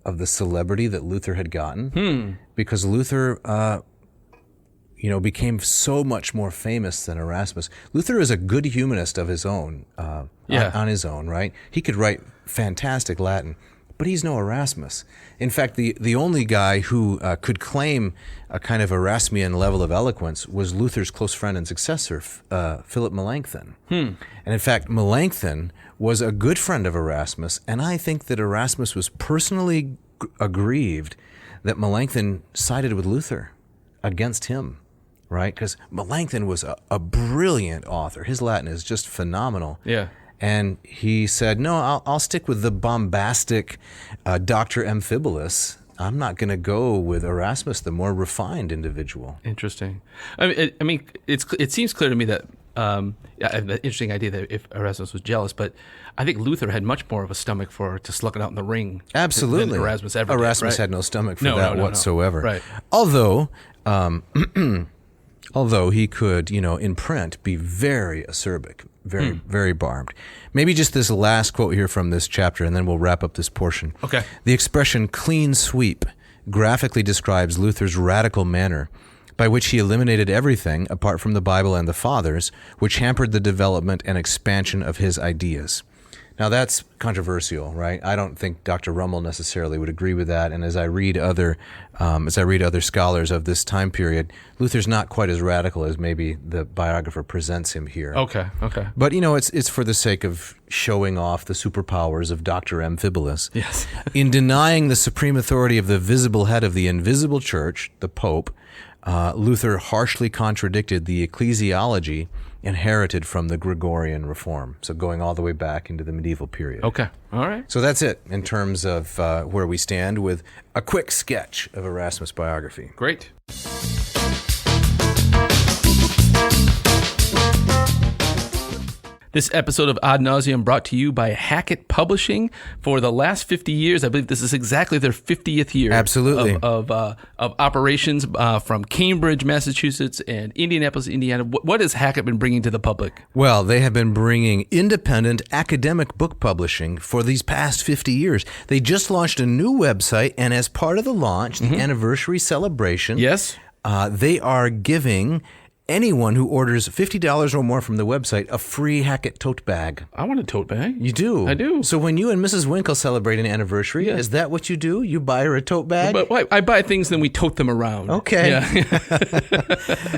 of the celebrity that Luther had gotten, because Luther, became so much more famous than Erasmus. Luther is a good humanist of his own, on his own, right? He could write fantastic Latin, but he's no Erasmus. In fact, the only guy who could claim a kind of Erasmian level of eloquence was Luther's close friend and successor, Philip Melanchthon. And in fact, Melanchthon was a good friend of Erasmus, and I think that Erasmus was personally aggrieved that Melanchthon sided with Luther against him, right? Because Melanchthon was a brilliant author. His Latin is just phenomenal. Yeah. And he said, no, I'll stick with the bombastic Dr. Amphibolus. I'm not going to go with Erasmus, the more refined individual. Interesting. I mean, it seems clear to me that an interesting idea that if Erasmus was jealous, but I think Luther had much more of a stomach to slug it out in the ring. Absolutely. Than Erasmus ever did, Erasmus right? had no stomach for No, that no, whatsoever. Right. Although he could, in print, be very acerbic, very barbed. Maybe just this last quote here from this chapter, and then we'll wrap up this portion. Okay. The expression clean sweep graphically describes Luther's radical manner, by which he eliminated everything, apart from the Bible and the Fathers, which hampered the development and expansion of his ideas. Now that's controversial, right? I don't think Dr. Rummel necessarily would agree with that. And as I read other scholars of this time period, Luther's not quite as radical as maybe the biographer presents him here. Okay. But it's for the sake of showing off the superpowers of Dr. Amphibolus. Yes. In denying the supreme authority of the visible head of the invisible church, the Pope, Luther harshly contradicted the ecclesiology inherited from the Gregorian reform, so going all the way back into the medieval period. Okay. All right. So that's it in terms of where we stand with a quick sketch of Erasmus' biography. Great. This episode of Ad Nauseam brought to you by Hackett Publishing. For the last 50 years, I believe this is exactly their 50th year. Absolutely. Of operations from Cambridge, Massachusetts, and Indianapolis, Indiana. What has Hackett been bringing to the public? Well, they have been bringing independent academic book publishing for these past 50 years. They just launched a new website, and as part of the launch, the anniversary celebration, Yes. They are giving anyone who orders $50 or more from the website a free Hackett tote bag. I want a tote bag. You do? I do. So when you and Mrs. Winkle celebrate an anniversary, is that what you do? You buy her a tote bag? But I buy things, then we tote them around. Okay. Yeah.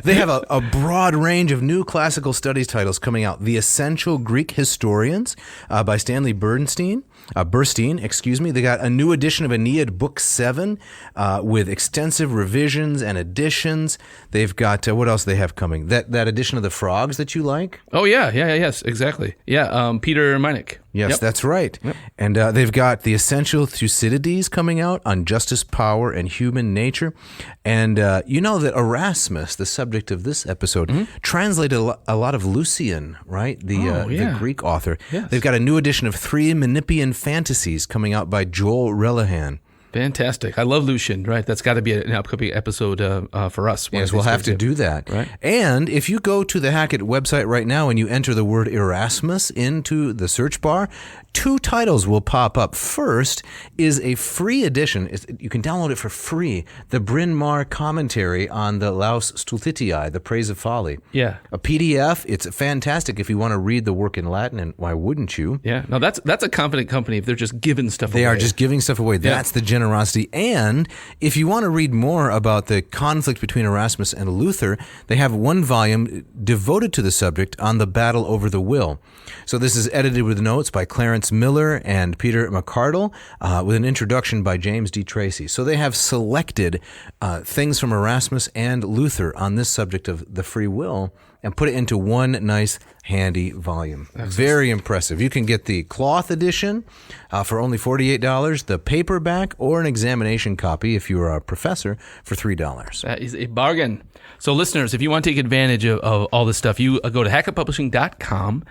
They have a broad range of new classical studies titles coming out. The Essential Greek Historians by Stanley Burstein. They got a new edition of Aeneid, Book 7, with extensive revisions and additions. They've got, what else they have coming? That edition of the Frogs that you like? Oh, yeah, yes, exactly. Yeah, Peter Meinecke. Yes, Yep. that's right. Yep. And they've got the Essential Thucydides coming out on justice, power, and human nature. And you know that Erasmus, the subject of this episode, translated a lot of Lucian, right? The Greek author. Yes. They've got a new edition of 3 Menippean Fantasies coming out by Joel Relihan. Fantastic. I love Lucian, right? That's got to be an upcoming episode for us. Yes, we'll have to do that. Right. And if you go to the Hackett website right now and you enter the word Erasmus into the search bar, 2 titles will pop up. First is a free edition. You can download it for free. The Bryn Mawr commentary on the Laus Stultitii, The Praise of Folly. Yeah. A PDF. It's fantastic if you want to read the work in Latin, and why wouldn't you? Yeah. No, that's a confident company if they're just giving stuff away. They are just giving stuff away. That's the generosity. And if you want to read more about the conflict between Erasmus and Luther, they have 1 volume devoted to the subject on the battle over the will. So this is edited with notes by Clarence Miller and Peter McCardle, with an introduction by James D. Tracy. So they have selected things from Erasmus and Luther on this subject of the free will and put it into 1 nice, handy volume. Very impressive. You can get the cloth edition for only $48, the paperback, or an examination copy if you're a professor for $3. That is a bargain. So listeners, if you want to take advantage of all this stuff, you go to hackettpublishing.com,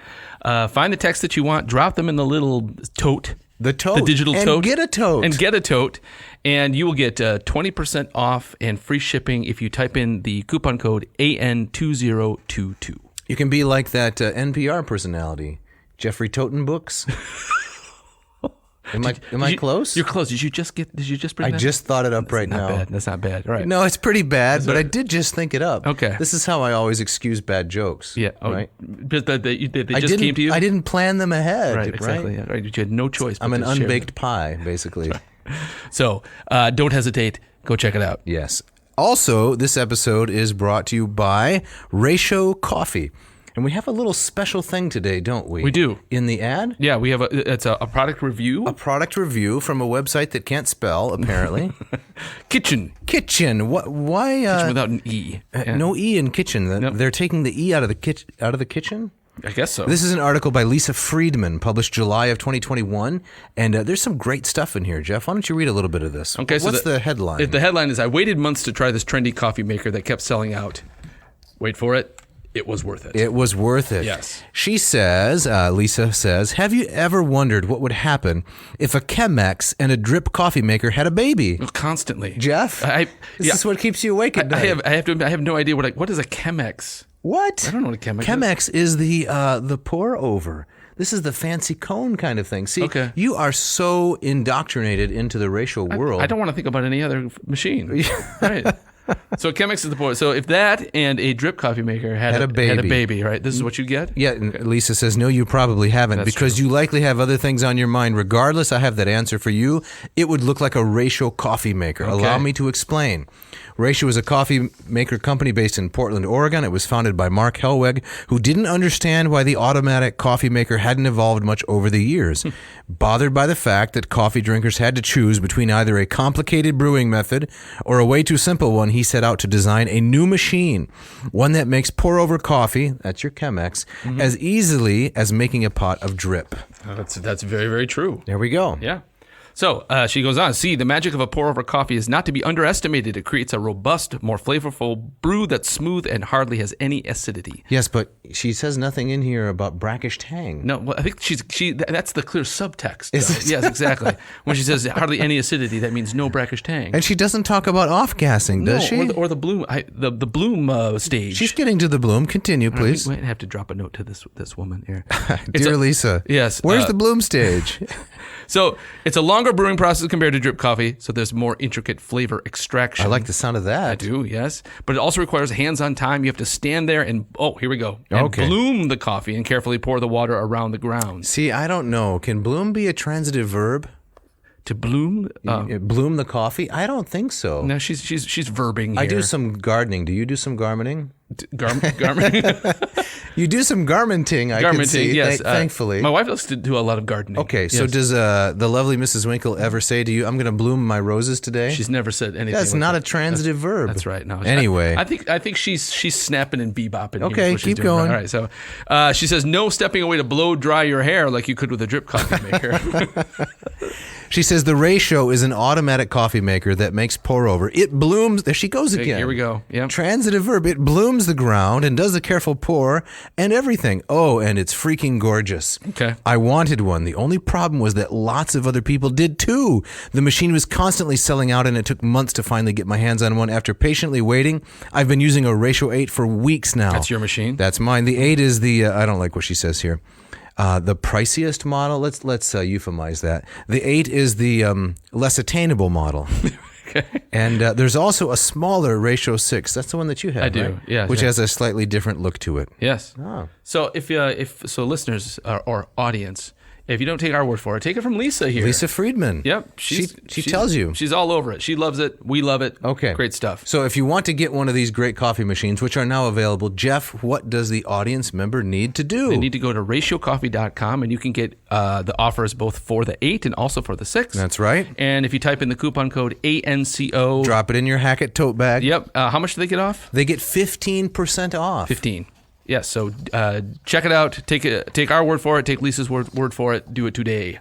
find the text that you want, drop them in the little tote. The tote. The digital and tote. Get a tote. And get a tote. And you will get 20% off and free shipping if you type in the coupon code AN2022. You can be like that NPR personality, Jeffrey Toten Books. Am I close? You're close. Did you just bring that? I just thought it up right Not now. bad. That's not bad. All right. No, it's pretty bad, but I did just think it up. Okay. This is how I always excuse bad jokes. Yeah. Right? But they just came to you? I didn't plan them ahead. Right, exactly. Right? Yeah, right. You had no choice. I'm but an to share unbaked pie, basically. them. So don't hesitate. Go check it out. Yes. Also, this episode is brought to you by Ratio Coffee. And we have a little special thing today, don't we? We do. In the ad? Yeah, we have it's a product review. A product review from a website that can't spell, apparently. Kitchen. Why? Kitchen without an E. Yeah. No E in kitchen. Nope. They're taking the E out of the kitchen? I guess so. This is an article by Lisa Friedman, published July of 2021. And there's some great stuff in here, Jeff. Why don't you read a little bit of this? Okay, What's the headline? The headline is, I waited months to try this trendy coffee maker that kept selling out. Wait for it. It was worth it. It was worth it. Yes. She says, Lisa says, have you ever wondered what would happen if a Chemex and a drip coffee maker had a baby? Constantly. Jeff, this is what keeps you awake at night. I have no idea what is a Chemex. What? I don't know what a Chemex is. Chemex is the pour over. This is the fancy cone kind of thing. See, Okay. You are so indoctrinated into the racial world. I don't want to think about any other machine. Right. So Chemex is the point. So if that and a drip coffee maker had a baby, right? This is what you get? Yeah, and Lisa says, no, you probably haven't, That's because true. you likely have other things on your mind. Regardless, I have that answer for you. It would look like a Ratio coffee maker. Okay. Allow me to explain. Ratio is a coffee maker company based in Portland, Oregon. It was founded by Mark Helweg, who didn't understand why the automatic coffee maker hadn't evolved much over the years. Bothered by the fact that coffee drinkers had to choose between either a complicated brewing method or a way too simple one, he set out to design a new machine, one that makes pour-over coffee, that's your Chemex, as easily as making a pot of drip. That's very, very true. There we go. Yeah. So she goes on, see, the magic of a pour-over coffee is not to be underestimated. It creates a robust, more flavorful brew that's smooth and hardly has any acidity. Yes, but she says nothing in here about brackish tang. No, well, I think that's the clear subtext. Is it? Yes, exactly. When she says hardly any acidity, that means no brackish tang. And she doesn't talk about off-gassing, does she? Or the bloom, the bloom stage. She's getting to the bloom. Continue, please. We might have to drop a note to this woman here. Dear Lisa. Yes. Where's the bloom stage? So it's a longer brewing process compared to drip coffee, so there's more intricate flavor extraction. I like the sound of that. I do, yes. But it also requires hands-on time. You have to stand there and, here we go, and bloom the coffee and carefully pour the water around the ground. See, I don't know. Can bloom be a transitive verb? To bloom? Bloom the coffee? I don't think so. No, she's verbing here. I do some gardening. Do you do some gardening? Gardening? You do some garmenting, I can see, yes. thankfully. My wife likes to do a lot of gardening. Okay, so does the lovely Mrs. Winkle ever say to you, I'm going to bloom my roses today? She's never said anything. That's like not that. a transitive verb. That's right. No. Anyway. I think she's snapping and bebopping. Okay, keep going. All right. So she says, no stepping away to blow dry your hair like you could with a drip coffee maker. She says the ratio is an automatic coffee maker that makes pour over. It blooms. There she goes again. Here we go. Yeah. Transitive verb. It blooms the ground and does a careful pour and everything. Oh, and it's freaking gorgeous. Okay. I wanted one. The only problem was that lots of other people did too. The machine was constantly selling out and it took months to finally get my hands on one. After patiently waiting, I've been using a Ratio 8 for weeks now. That's your machine? That's mine. The 8 is the, I don't like what she says here. The priciest model, let's euphemize that. The 8 is the less attainable model. Okay. And there's also a smaller Ratio 6. That's the one that you have, I do, right? yeah. Which has a slightly different look to it. Yes. Oh. So if listeners or audience, if you don't take our word for it, take it from Lisa here. Lisa Friedman. Yep. She tells you. She's all over it. She loves it. We love it. Okay. Great stuff. So if you want to get one of these great coffee machines, which are now available, Jeff, what does the audience member need to do? They need to go to ratiocoffee.com and you can get the offers both for the 8 and also for the 6. That's right. And if you type in the coupon code ANCO. Drop it in your Hackett tote bag. Yep. How much do they get off? They get 15% off. 15. Yes, so check it out. Take our word for it. Take Lisa's word for it. Do it today.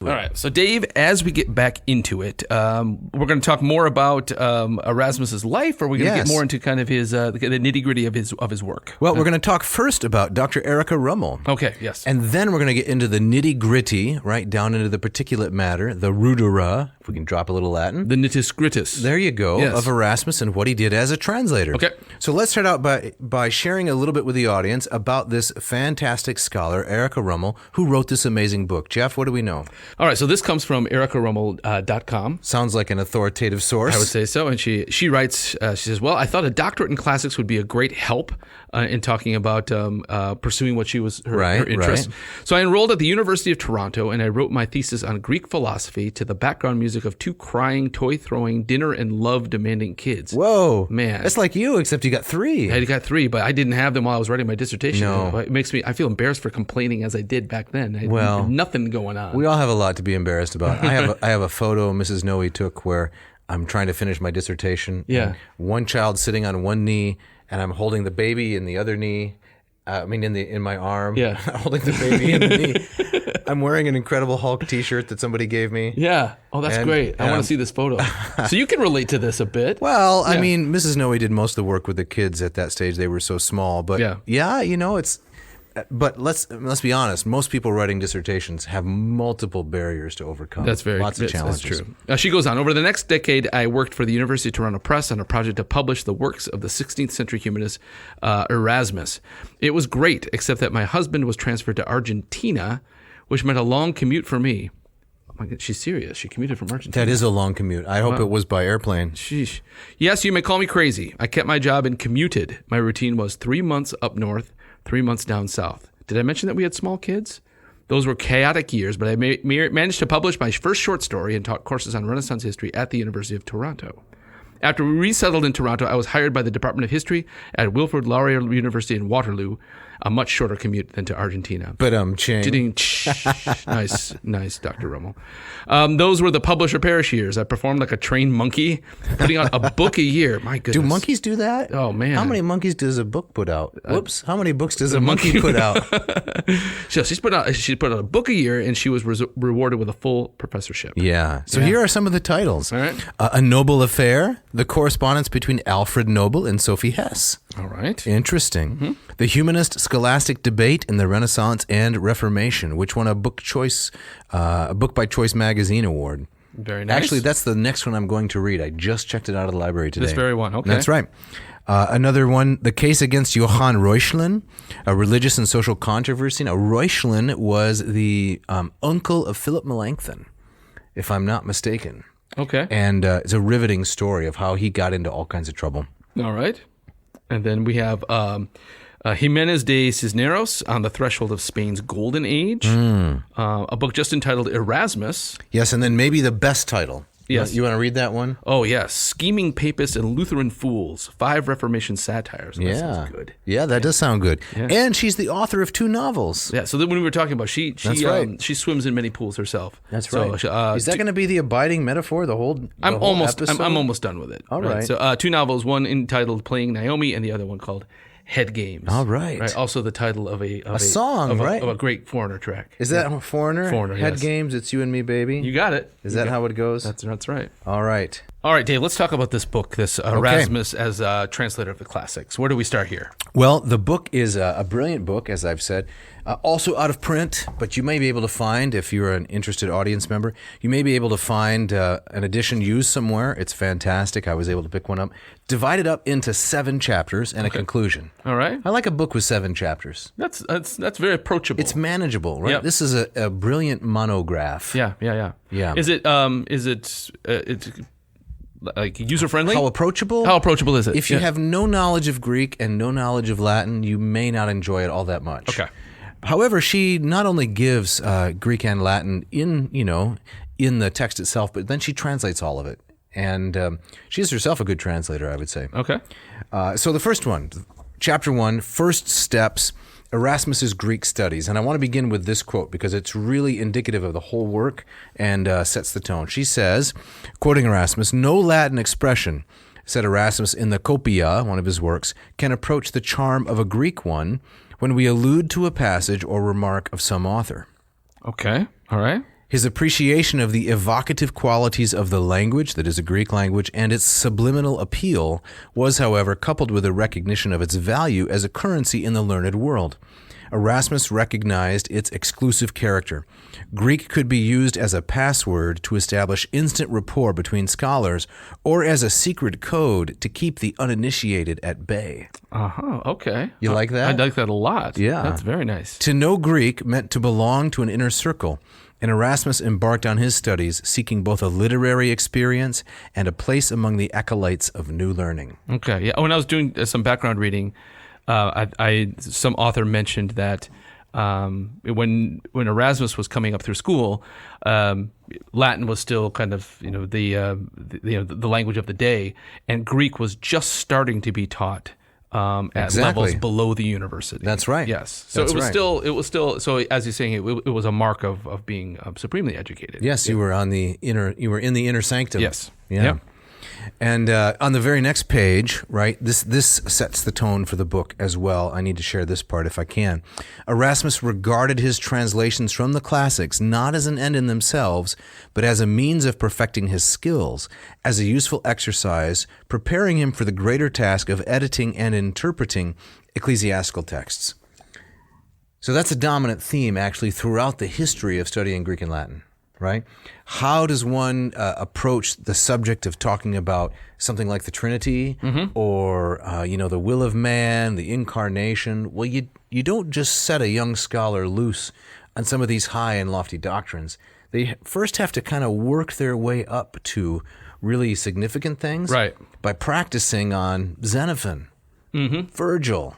All right, so Dave, as we get back into it, we're going to talk more about Erasmus's life, or we're going to get more into kind of his the nitty-gritty of his work. Well, we're going to talk first about Dr. Erika Rummel. Okay, yes. And then we're going to get into the nitty-gritty, right down into the particulate matter, the rudera, if we can drop a little Latin. The nittis-grittis. There you go, Yes. of Erasmus and what he did as a translator. Okay. So let's start out by sharing a little bit with the audience about this fantastic scholar, Erika Rummel, who wrote this amazing book. Jeff, what do we know? All right, so this comes from erikarummel.com. Sounds like an authoritative source. I would say so. And she writes, she says, well, I thought a doctorate in classics would be a great help in talking about pursuing what her interest. Right. So I enrolled at the University of Toronto and I wrote my thesis on Greek philosophy to the background music of 2 crying, toy-throwing, dinner and love-demanding kids. Whoa. Man. That's like you, except you got 3. I got 3, but I didn't have them while I was writing my dissertation. No. It makes me, I feel embarrassed for complaining as I did back then. I had nothing going on. We all have a lot to be embarrassed about. I have a photo Mrs. Noe took where I'm trying to finish my dissertation. Yeah. And one child sitting on one knee, and I'm holding the baby in the other knee. In my arm. Yeah. Holding the baby in the knee. I'm wearing an Incredible Hulk T-shirt that somebody gave me. Yeah. Oh, that's great. I want to see this photo. So you can relate to this a bit. Well, I mean, Mrs. Noe did most of the work with the kids at that stage. They were so small. But it's... But let's be honest. Most people writing dissertations have multiple barriers to overcome. Lots of challenges. That's true. She goes on. Over the next decade, I worked for the University of Toronto Press on a project to publish the works of the 16th century humanist Erasmus. It was great, except that my husband was transferred to Argentina, which meant a long commute for me. Oh my God, she's serious. She commuted from Argentina. That is a long commute. I hope it was by airplane. Sheesh. Yes, you may call me crazy. I kept my job and commuted. My routine was 3 months up north, 3 months down south. Did I mention that we had small kids? Those were chaotic years, but I managed to publish my first short story and taught courses on Renaissance history at the University of Toronto. After we resettled in Toronto, I was hired by the Department of History at Wilfrid Laurier University in Waterloo, a much shorter commute than to Argentina. But ching. Nice, Dr. Rummel. Those were the publisher parish years. I performed like a trained monkey, putting out a book a year. My goodness. Do monkeys do that? Oh, man. How many monkeys does a book put out? Whoops. How many books does a monkey put out? So she put out a book a year, and she was rewarded with a full professorship. Yeah. So here are some of the titles. All right. A Noble Affair, the correspondence between Alfred Nobel and Sophie Hess. All right. Interesting. Mm-hmm. The Humanist Scholastic Debate in the Renaissance and Reformation, which won a Book by Choice magazine award. Very nice. Actually, that's the next one I'm going to read. I just checked it out of the library today. This very one, okay. That's right. Another one, the case against Johann Reuchlin, a religious and social controversy. Now, Reuchlin was the uncle of Philip Melanchthon, if I'm not mistaken. Okay. And it's a riveting story of how he got into all kinds of trouble. All right. And then we have Jimenez de Cisneros, On the Threshold of Spain's Golden Age, a book just entitled Erasmus. Yes, and then maybe the best title, Yes. You want to read that one? Oh, yeah. Scheming Papists and Lutheran Fools, 5 Reformation Satires. That sounds good. Yeah, that does sound good. Yeah. And she's the author of 2 novels. Yeah, so then when we were talking about, she swims in many pools herself. That's so, right. Is that going to be the abiding metaphor, the whole episode? I'm almost done with it. All right. So 2 novels, one entitled Playing Naomi and the other one called Head Games. All right. Also the title of a song, right? Of a great Foreigner track. Is that Foreigner? Foreigner, Head yes. Games, it's you and me, baby? You got it. Is that how it goes? That's right. All right. All right, Dave, let's talk about this book, this Erasmus as a translator of the classics. Where do we start here? Well, the book is a brilliant book, as I've said. Also out of print, but you may be able to find, if you're an interested audience member, you may be able to find an edition used somewhere. It's fantastic. I was able to pick one up. Divided up into 7 chapters and a conclusion. All right. I like a book with 7 chapters. That's very approachable. It's manageable, right? Yep. This is a brilliant monograph. Yeah. Is it it's like user friendly? How approachable? How approachable is it? If you have no knowledge of Greek and no knowledge of Latin, you may not enjoy it all that much. Okay. However, she not only gives Greek and Latin in the text itself, but then she translates all of it. And she is herself a good translator, I would say. Okay. So the first one, chapter 1, First Steps, Erasmus's Greek Studies. And I want to begin with this quote because it's really indicative of the whole work and sets the tone. She says, quoting Erasmus, "No Latin expression," said Erasmus in the Copia, one of his works, "can approach the charm of a Greek one when we allude to a passage or remark of some author." Okay. All right. His appreciation of the evocative qualities of the language, that is a Greek language, and its subliminal appeal was, however, coupled with a recognition of its value as a currency in the learned world. Erasmus recognized its exclusive character. Greek could be used as a password to establish instant rapport between scholars or as a secret code to keep the uninitiated at bay. Okay. You like that? I like that a lot. Yeah. That's very nice. To know Greek meant to belong to an inner circle, and Erasmus embarked on his studies seeking both a literary experience and a place among the acolytes of new learning. Okay. Yeah. When I was doing some background reading, some author mentioned that when Erasmus was coming up through school, Latin was still kind of the language of the day, and Greek was just starting to be taught at levels below the university. That's right. Yes. So it was still. So as you're saying, it was a mark of being supremely educated. Yes, you were in the inner sanctum. Yes. Yeah. Yep. And on the very next page, right, this sets the tone for the book as well. I need to share this part if I can. Erasmus regarded his translations from the classics not as an end in themselves, but as a means of perfecting his skills, as a useful exercise, preparing him for the greater task of editing and interpreting ecclesiastical texts. So that's a dominant theme, actually, throughout the history of studying Greek and Latin. Right? How does one approach the subject of talking about something like the Trinity or, the will of man, the incarnation? Well, you don't just set a young scholar loose on some of these high and lofty doctrines. They first have to kind of work their way up to really significant things by practicing on Xenophon, Virgil,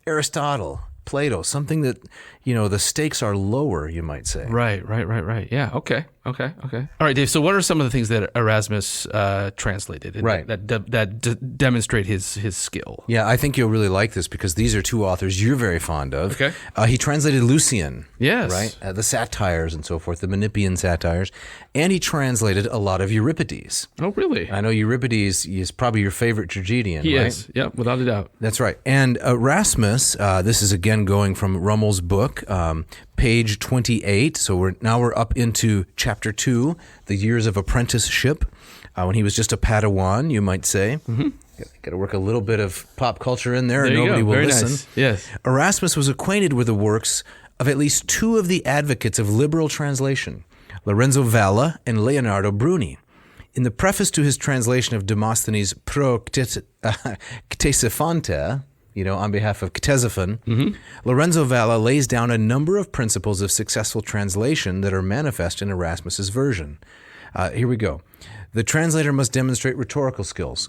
Aristotle, Plato, something that, the stakes are lower, you might say. Right. Yeah. Okay. All right, Dave. So what are some of the things that Erasmus translated that demonstrate his skill? Yeah, I think you'll really like this because these are 2 authors you're very fond of. Okay. He translated Lucian. Yes. Right? The satires and so forth, the Menippean satires. And he translated a lot of Euripides. Oh, really? I know Euripides is probably your favorite tragedian, He right? is. Yeah, without a doubt. That's right. And Erasmus, this is again going from Rummel's book, page 28. So we're up into chapter 2, the years of apprenticeship, when he was just a Padawan, you might say. Got to work a little bit of pop culture in there, and nobody will listen. Nice. Yes. Erasmus was acquainted with the works of at least 2 of the advocates of liberal translation, Lorenzo Valla and Leonardo Bruni. In the preface to his translation of Demosthenes' Pro Ctesiphonte, on behalf of Ctesiphon, Lorenzo Valla lays down a number of principles of successful translation that are manifest in Erasmus's version. Here we go. The translator must demonstrate rhetorical skills.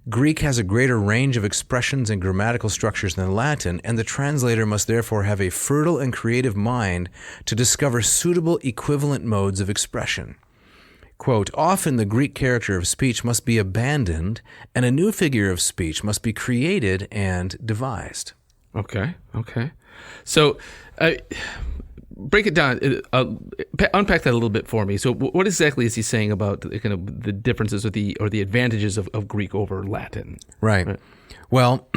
Greek has a greater range of expressions and grammatical structures than Latin, and the translator must therefore have a fertile and creative mind to discover suitable equivalent modes of expression. quote, often the Greek character of speech must be abandoned and a new figure of speech must be created and devised. Okay. So, break it down. Unpack that a little bit for me. So, what exactly is he saying about kind of the differences or the advantages of Greek over Latin? Right. Well,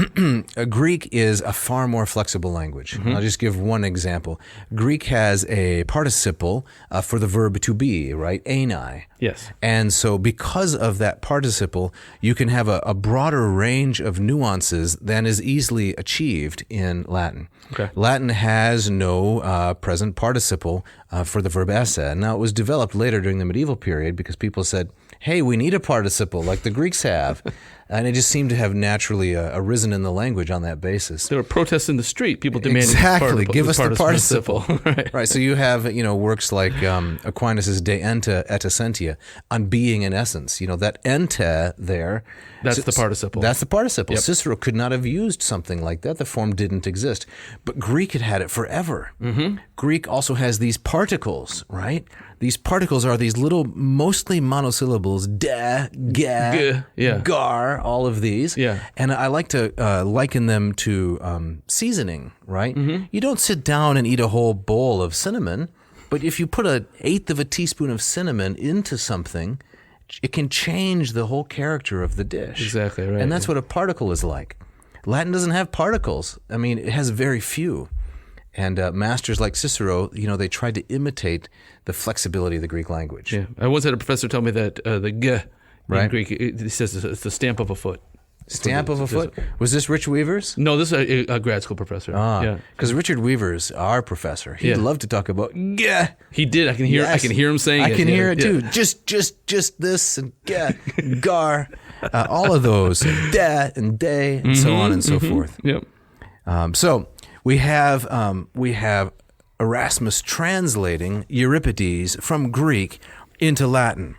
Greek is a far more flexible language. Mm-hmm. I'll just give one example. Greek has a participle for the verb to be, right? Einai. Yes. And so because of that participle, you can have a broader range of nuances than is easily achieved in Latin. Okay. Latin has no present participle for the verb esse. Now, it was developed later during the medieval period because people said, hey, we need a participle like the Greeks have. And it just seemed to have naturally arisen in the language on that basis. There were protests in the street. People demanding exactly. Give us the participle. Right. So you have works like Aquinas' De Ente et Essentia on being in essence. That ente there. That's the participle. That's the participle. Yep. Cicero could not have used something like that. The form didn't exist. But Greek had it forever. Mm-hmm. Greek also has these particles, right? These particles are these little, mostly monosyllables, de, ge, gar, all of these. Yeah. And I like to liken them to seasoning, right? Mm-hmm. You don't sit down and eat a whole bowl of cinnamon, but if you put 1/8 of a teaspoon of cinnamon into something, it can change the whole character of the dish. Exactly, right. And that's what a particle is like. Latin doesn't have particles. I mean, it has very few. And masters like Cicero, they tried to imitate the flexibility of the Greek language. Yeah, I once had a professor tell me that the g right. in Greek, he says it's the stamp of a foot. Stamp of a foot? Was this Rich Weaver's? No, this is a grad school professor. Because Richard Weaver's our professor. He'd love to talk about g. He did. I can hear. Yes. I can hear him saying it. I can hear it too. Just this and g, gar, all of those, de and day, and so on and so forth. Yep. So we have Erasmus translating Euripides from Greek into Latin.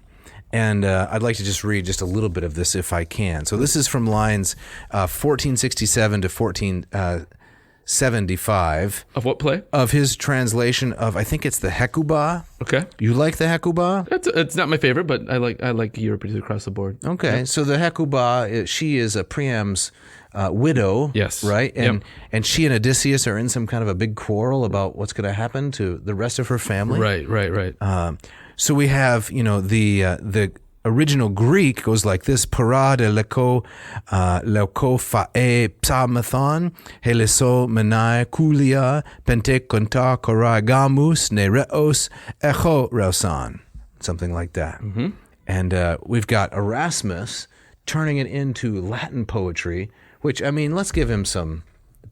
And I'd like to just read just a little bit of this if I can. So this is from lines 1467 to 1475. Of what play? Of his translation of, I think it's the Hecuba. Okay. You like the Hecuba? It's not my favorite, but I like Euripides across the board. Okay. Yep. So the Hecuba, she is Priam's widow. Yes. Right? And she and Odysseus are in some kind of a big quarrel about what's going to happen to the rest of her family. Right. So we have, the original Greek goes like this: Parade leko fae psamathon heleso menai kulia pente konta koragamus nereos echo rausan, something like that. Mm-hmm. And we've got Erasmus turning it into Latin poetry, which, I mean, let's give him some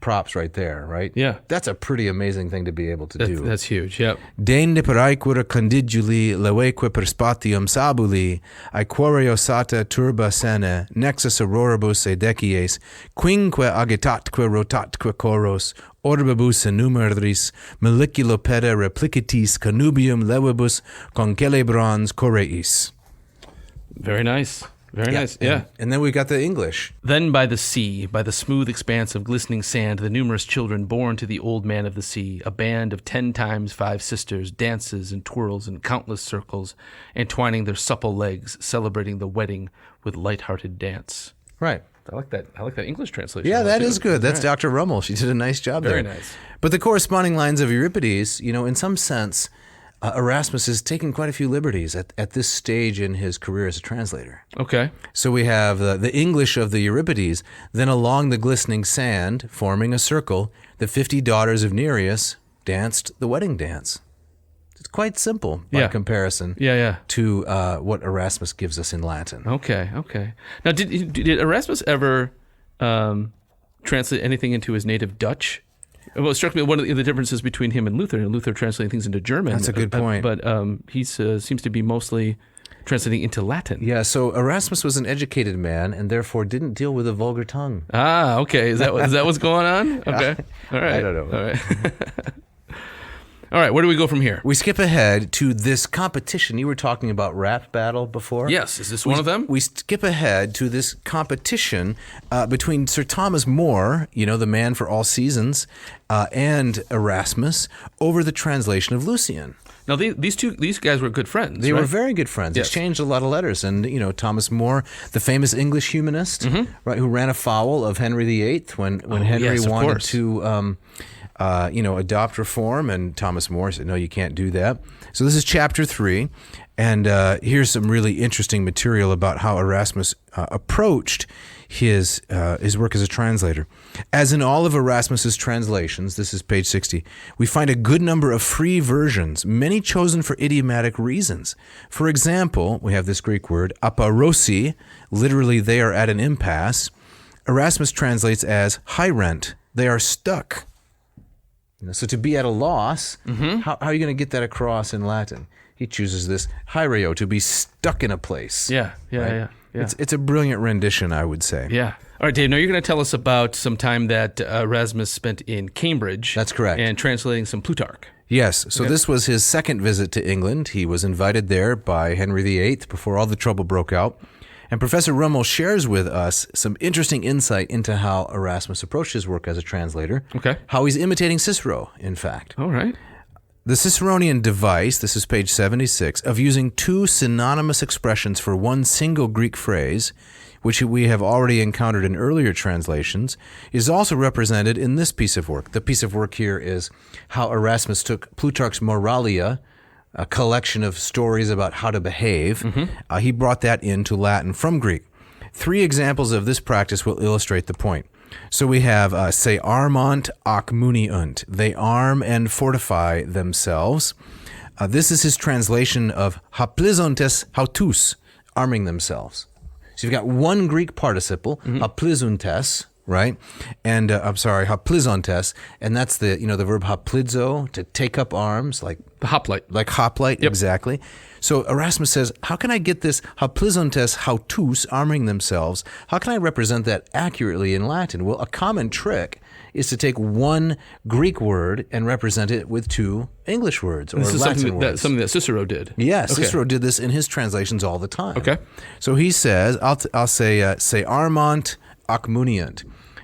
props right there, right? Yeah. That's a pretty amazing thing to be able to do. That's huge, yep. Dane niperaequer condiguli leveque perspatium sabuli, aequoreo sata turba sene, nexus auroribus edecies, quinque agitatque rotatque coros, orbibus enumeris, meliculo pede replicitis connubium levibus concelebrans coreis. Very nice. Very nice, yeah. And then we got the English. Then by the sea, by the smooth expanse of glistening sand, the numerous children born to the old man of the sea, a band of 10 times 5 sisters, dances and twirls in countless circles, entwining their supple legs, celebrating the wedding with light-hearted dance. Right. I like that English translation. Yeah, that is good. That's right. Dr. Rummel. She did a nice job there. Very nice. But the corresponding lines of Euripides, in some sense, Erasmus has taken quite a few liberties at this stage in his career as a translator. Okay. So we have the English of the Euripides, then along the glistening sand, forming a circle, the 50 daughters of Nereus danced the wedding dance. It's quite simple by comparison to what Erasmus gives us in Latin. Okay. Now, did Erasmus ever translate anything into his native Dutch? Well, it struck me one of the differences between him and Luther translating things into German. That's a good point. But he seems to be mostly translating into Latin. Yeah, so Erasmus was an educated man and therefore didn't deal with a vulgar tongue. Ah, okay. Is that what's going on? Okay. All right. I don't know. All right. All right, where do we go from here? We skip ahead to this competition. You were talking about rap battle before? Yes, is this one of them? We skip ahead to this competition between Sir Thomas More, the man for all seasons, and Erasmus over the translation of Lucian. Now, these guys were good friends. They right? were very good friends. Yes. Exchanged a lot of letters. And, Thomas More, the famous English humanist, right, who ran afoul of Henry VIII when Henry wanted to, adopt reform. And Thomas More said, no, you can't do that. So this is chapter 3. And here's some really interesting material about how Erasmus approached his work as a translator. As in all of Erasmus's translations, this is page 60, we find a good number of free versions, many chosen for idiomatic reasons. For example, we have this Greek word, aparosi, literally they are at an impasse. Erasmus translates as high rent, they are stuck. So to be at a loss, how are you going to get that across in Latin? He chooses this hiereo, to be stuck in a place. Yeah. It's a brilliant rendition, I would say. Yeah. All right, Dave, now you're going to tell us about some time that Erasmus spent in Cambridge. That's correct. And translating some Plutarch. Yes. So this was his second visit to England. He was invited there by Henry VIII before all the trouble broke out. And Professor Rummel shares with us some interesting insight into how Erasmus approached his work as a translator. Okay. How he's imitating Cicero, in fact. All right. The Ciceronian device, this is page 76, of using two synonymous expressions for one single Greek phrase, which we have already encountered in earlier translations, is also represented in this piece of work. The piece of work here is how Erasmus took Plutarch's Moralia, a collection of stories about how to behave. He brought that into Latin from Greek. 3 examples of this practice will illustrate the point. So we have se armant ac muniunt. They arm and fortify themselves. This is his translation of haplizontes hautus, arming themselves. So you've got one Greek participle, haplizontes, right? And haplizontes, and that's the verb haplizo, to take up arms, like The hoplite. like hoplite, exactly. So Erasmus says, how can I get this haplizontes hautus, arming themselves? How can I represent that accurately in Latin? Well, a common trick is to take one Greek word and represent it with 2 English words or This is Latin words. something that Cicero did. Yes, Okay. Cicero did this in his translations all the time. Okay. So he says, I'll say armant ac muniunt.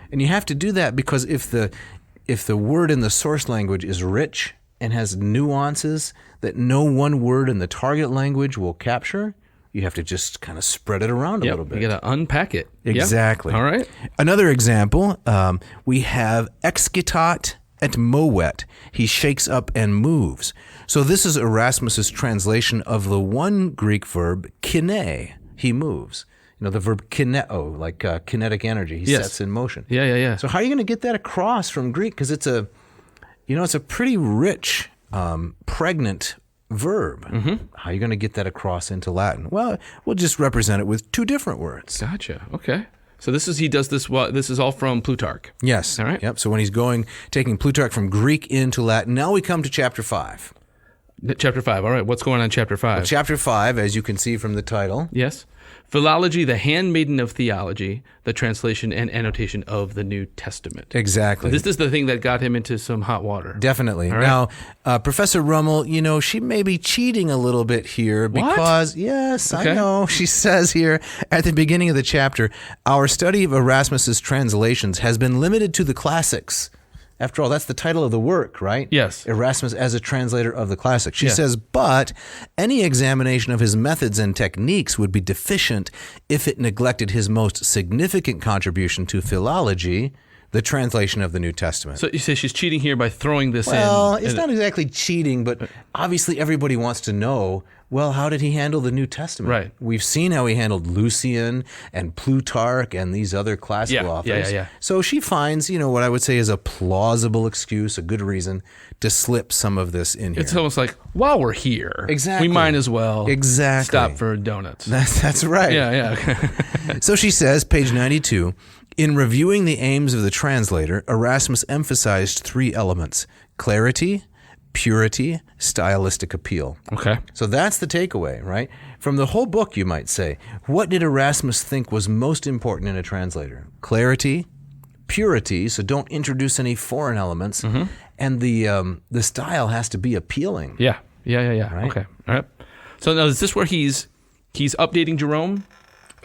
And you have to do that because if the word in the source language is rich and has nuances that no one word in the target language will capture, you have to just kind of spread it around a little bit. You got to unpack it. Exactly. Yep. All right. Another example, we have excitat et movet. He shakes up and moves. So this is Erasmus's translation of the one Greek verb kine. He moves. The verb kineo, like kinetic energy. He sets in motion. Yeah. So how are you going to get that across from Greek? Because it's a pretty rich, pregnant verb. How are you going to get that across into Latin? Well, we'll just represent it with 2 different words. Gotcha. Okay. So this is all from Plutarch. Yes. All right. Yep. So when he's taking Plutarch from Greek into Latin, now we come to chapter 5. Chapter 5. All right. What's going on in chapter 5? Chapter 5, as you can see from the title. Yes. Philology, the Handmaiden of Theology, the translation and annotation of the New Testament. Exactly. This is the thing that got him into some hot water. Definitely. All right. Now, Professor Rummel, she may be cheating a little bit here because, yes, Okay. I know. She says here at the beginning of the chapter, our study of Erasmus's translations has been limited to the classics. After all, that's the title of the work, right? Yes. Erasmus as a translator of the classics. She Yes. says, but any examination of his methods and techniques would be deficient if it neglected his most significant contribution to philology, the translation of the New Testament. So you say she's cheating here by throwing this in. Well, it's not exactly cheating, but obviously everybody wants to know, well, how did he handle the New Testament? Right. We've seen how he handled Lucian and Plutarch and these other classical authors. Yeah. So she finds, what I would say is a plausible excuse, a good reason to slip some of this in here. It's almost like, while we're here, Exactly. we might as well stop for donuts. That's right. Yeah. So she says, page 92, in reviewing the aims of the translator, Erasmus emphasized 3 elements: clarity, purity, stylistic appeal. Okay. So that's the takeaway, right? From the whole book, you might say, what did Erasmus think was most important in a translator? Clarity, purity, so don't introduce any foreign elements, and the style has to be appealing. Yeah. Right? Okay. All right. So now is this where he's updating Jerome?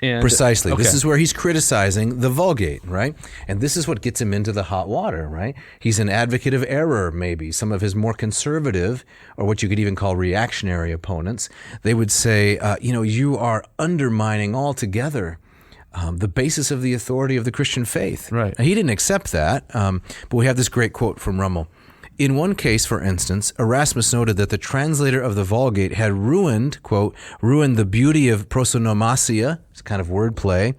And, Precisely. okay. This is where he's criticizing the Vulgate, right? And this is what gets him into the hot water, right? He's an advocate of error, maybe. Some of his more conservative, or what you could even call reactionary opponents, they would say, you are undermining altogether the basis of the authority of the Christian faith. Right. Now, he didn't accept that, but we have this great quote from Rummel. In one case, for instance, Erasmus noted that the translator of the Vulgate had ruined, quote, ruined the beauty of prosonomasia, it's kind of wordplay,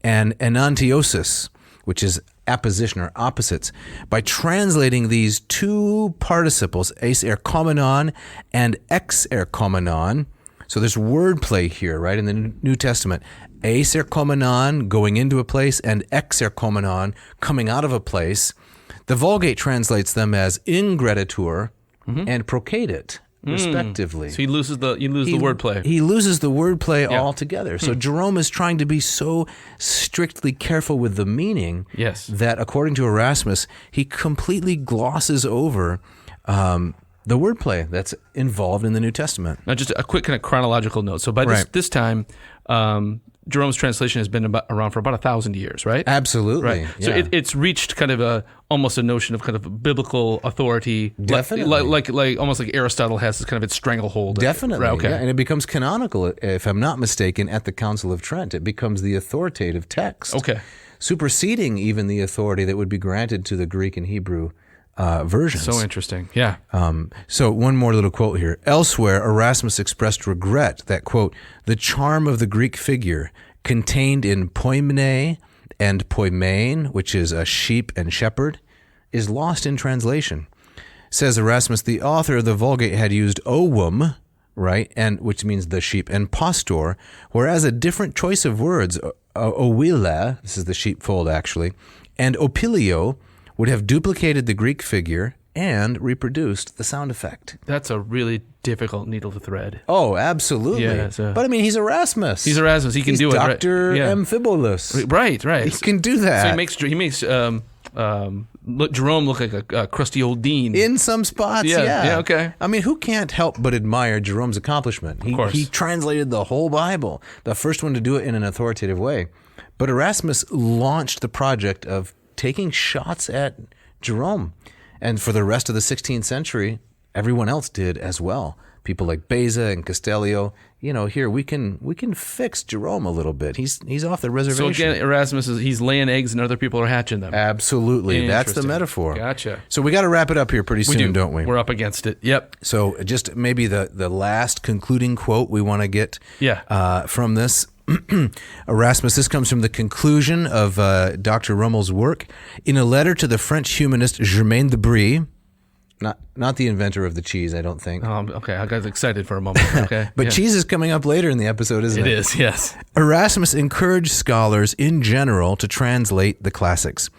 and enantiosis, which is apposition or opposites, by translating these two participles, eis erchomenon and ex erchomenon. So there's wordplay here, right, in the New Testament. Eis erchomenon, going into a place, and ex erchomenon, coming out of a place. The Vulgate translates them as ingreditur and procedit, respectively. So you lose the wordplay. He loses the wordplay altogether. So Jerome is trying to be so strictly careful with the meaning that, according to Erasmus, he completely glosses over the wordplay that's involved in the New Testament. Now, just a quick kind of chronological note. So by this time, Jerome's translation has been around for about 1,000 years, right? Absolutely. Right. So it's reached kind of almost a notion of kind of biblical authority. Definitely. Like almost like Aristotle has this kind of its stranglehold. Definitely. Right, okay. Yeah. And it becomes canonical, if I'm not mistaken, at the Council of Trent. It becomes the authoritative text. Okay. Superseding even the authority that would be granted to the Greek and Hebrew versions. So interesting. Yeah. So one more little quote here. Elsewhere, Erasmus expressed regret that, quote, the charm of the Greek figure contained in poimne and poimein, which is a sheep and shepherd, is lost in translation. Says Erasmus, the author of the Vulgate had used ovum, right, and which means the sheep, and pastor, whereas a different choice of words, ovila, this is the sheepfold actually, and opilio, would have duplicated the Greek figure and reproduced the sound effect. That's a really difficult needle to thread. Oh, absolutely. Yeah, but I mean, he's Erasmus. He's Erasmus. He can do it. Dr. Right? Yeah. Amphibolus. Right. He can do that. So he makes Jerome look like a crusty old dean. In some spots, Yeah, okay. I mean, who can't help but admire Jerome's accomplishment? Of course. He translated the whole Bible, the first one to do it in an authoritative way. But Erasmus launched the project of taking shots at Jerome. And for the rest of the 16th century, everyone else did as well. People like Beza and Castellio, here we can fix Jerome a little bit. He's off the reservation. So again, Erasmus he's laying eggs and other people are hatching them. Absolutely. That's the metaphor. Gotcha. So we got to wrap it up here pretty soon, don't we? We're up against it. Yep. So just maybe the last concluding quote we want to get from this. Erasmus, this comes from the conclusion of Dr. Rummel's work. In a letter to the French humanist Germain de Brie, not the inventor of the cheese, I don't think. Okay, I got excited for a moment. Okay, but cheese is coming up later in the episode, isn't it? It is, yes. Erasmus encouraged scholars in general to translate the classics.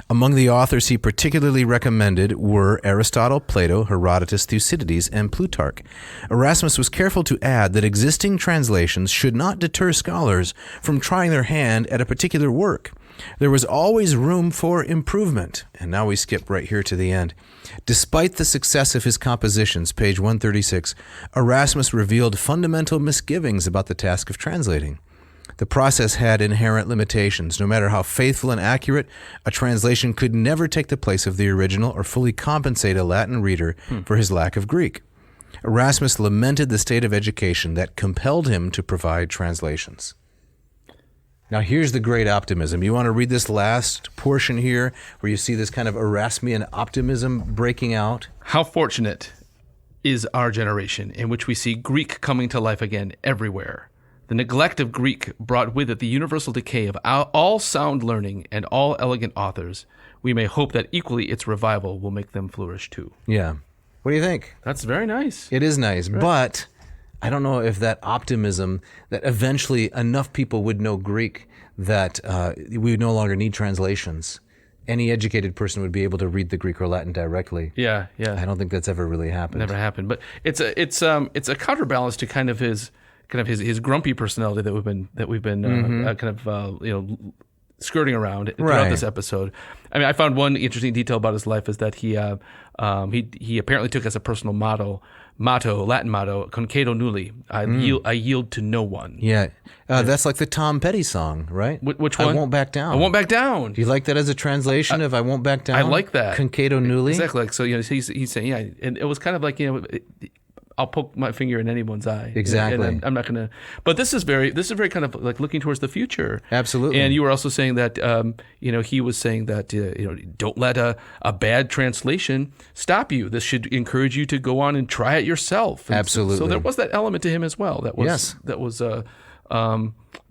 Among the authors he particularly recommended were Aristotle, Plato, Herodotus, Thucydides, and Plutarch. Erasmus was careful to add that existing translations should not deter scholars from trying their hand at a particular work. There was always room for improvement. And now we skip right here to the end. Despite the success of his compositions, page 136, Erasmus revealed fundamental misgivings about the task of translating. The process had inherent limitations. No matter how faithful and accurate, a translation could never take the place of the original or fully compensate a Latin reader for his lack of Greek. Erasmus lamented the state of education that compelled him to provide translations. Now, here's the great optimism. You want to read this last portion here where you see this kind of Erasmian optimism breaking out? How fortunate is our generation in which we see Greek coming to life again everywhere. The neglect of Greek brought with it the universal decay of all sound learning and all elegant authors. We may hope that equally its revival will make them flourish too. Yeah. What do you think? That's very nice. It is nice, right. But I don't know if that optimism that eventually enough people would know Greek that we would no longer need translations. Any educated person would be able to read the Greek or Latin directly. Yeah. I don't think that's ever really happened. Never happened. But it's a counterbalance to kind of his grumpy personality that we've been skirting around throughout Right. this episode. I mean, I found one interesting detail about his life is that he apparently took as a personal Latin motto, concado nulli, I yield to no one. Yeah. That's like the Tom Petty song, right? Which one? I won't back down. I won't back down. Do you like that as a translation of I won't back down? I like that. Concado nulli. Exactly. Like, so, he's saying, yeah, and it was kind of like, I'll poke my finger in anyone's eye. Exactly. And I'm not going to. But this is very kind of like looking towards the future. Absolutely. And you were also saying that, he was saying that, don't let a bad translation stop you. This should encourage you to go on and try it yourself. And Absolutely. So there was that element to him as well. That was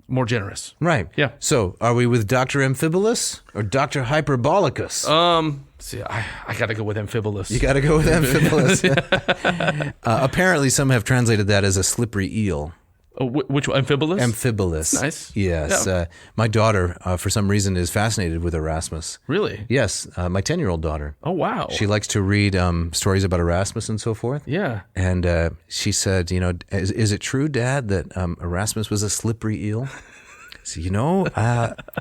more generous. Right. Yeah. So are we with Dr. Amphibolus or Dr. Hyperbolicus? See, I got to go with Amphibolus. You got to go with Amphibolus. Apparently, some have translated that as a slippery eel. Which one? Amphibolus? Amphibolus. Nice. Yes. Yeah. My daughter, for some reason, is fascinated with Erasmus. Really? Yes. My 10-year-old daughter. Oh, wow. She likes to read stories about Erasmus and so forth. Yeah. And she said, is it true, Dad, that Erasmus was a slippery eel? So,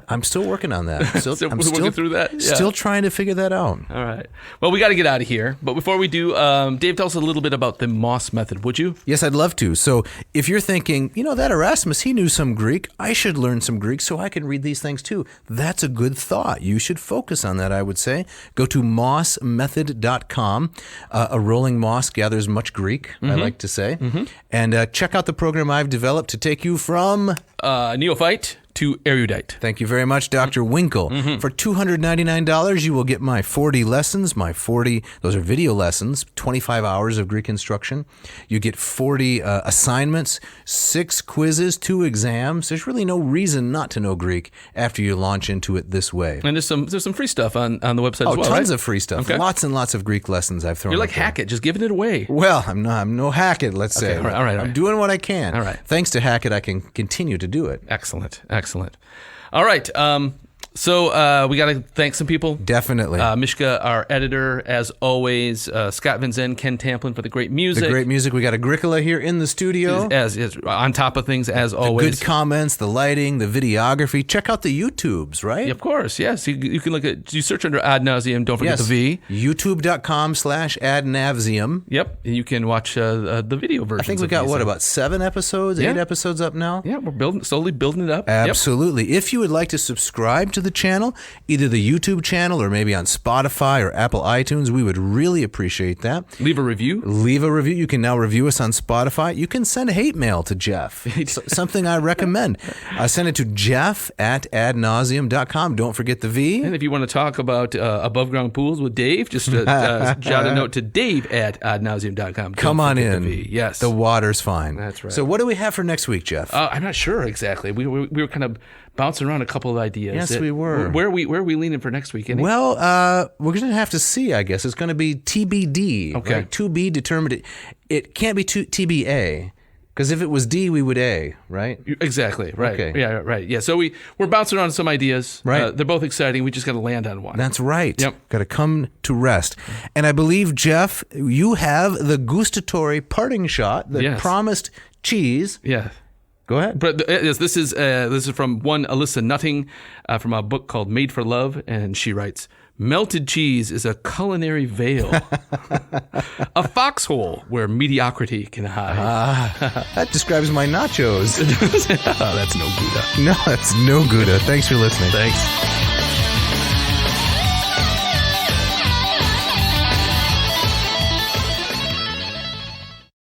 I'm still working on that. I'm we're working through that? Yeah. Still trying to figure that out. All right. Well, we got to get out of here. But before we do, Dave, tell us a little bit about the Moss method, would you? Yes, I'd love to. So if you're thinking, that Erasmus, he knew some Greek. I should learn some Greek so I can read these things too. That's a good thought. You should focus on that, I would say. Go to mossmethod.com. A rolling moss gathers much Greek, I like to say. And check out the program I've developed to take you from Neophyte to erudite. Thank you very much, Dr. Winkle. For $299, you will get my 40 lessons, those are video lessons, 25 hours of Greek instruction. You get 40 assignments, 6 quizzes, 2 exams. There's really no reason not to know Greek after you launch into it this way. And there's some free stuff on the website as well, tons right? of free stuff. Okay. Lots and lots of Greek lessons I've thrown You're like up there. Hackett, just giving it away. Well, I'm no Hackett, let's say. all right. I'm doing what I can. All right. Thanks to Hackett, I can continue to do it. Excellent. All right. So we got to thank some people. Definitely. Mishka, our editor, as always. Scott Van Zen, Ken Tamplin for the great music. The great music. We got Agricola here in the studio. As on top of things, as always. Good comments, the lighting, the videography. Check out the YouTubes, right? Of course, yes. You can look at, you search under Ad Nauseam, don't forget Yes. the V. YouTube.com/adnavseam. Yep. And you can watch the video version. I think we got, about 7 episodes, 8 episodes up now? Yeah, we're slowly building it up. Absolutely. If you would like to subscribe to the channel, either the YouTube channel or maybe on Spotify or Apple iTunes, we would really appreciate that. Leave a review. You can now review us on Spotify. You can send hate mail to Jeff. Something I recommend. Send it to jeff@adnauseam.com. Don't forget the V. And if you want to talk about above ground pools with Dave, just jot a note to dave@adnauseam.com. Come on in. The V. Yes. The water's fine. That's right. So what do we have for next week, Jeff? I'm not sure exactly. We were kind of bouncing around a couple of ideas. Yes, we were. Where are we leaning for next week? Well, we're going to have to see, I guess. It's going to be TBD. Okay. Right? To be determined. It can't be TBA. Because if it was D, we would A, right? Exactly. Right. Okay. Yeah. Right. Yeah. So we're bouncing around some ideas. Right. They're both exciting. We just got to land on one. That's right. Yep. Got to come to rest. And I believe, Jeff, you have the gustatory parting shot that promised cheese. Yeah. Go ahead. But this is from one Alyssa Nutting from a book called Made for Love, and she writes, "Melted cheese is a culinary veil, a foxhole where mediocrity can hide." That describes my nachos. Oh, that's no Gouda. No, that's no Gouda. Thanks for listening. Thanks.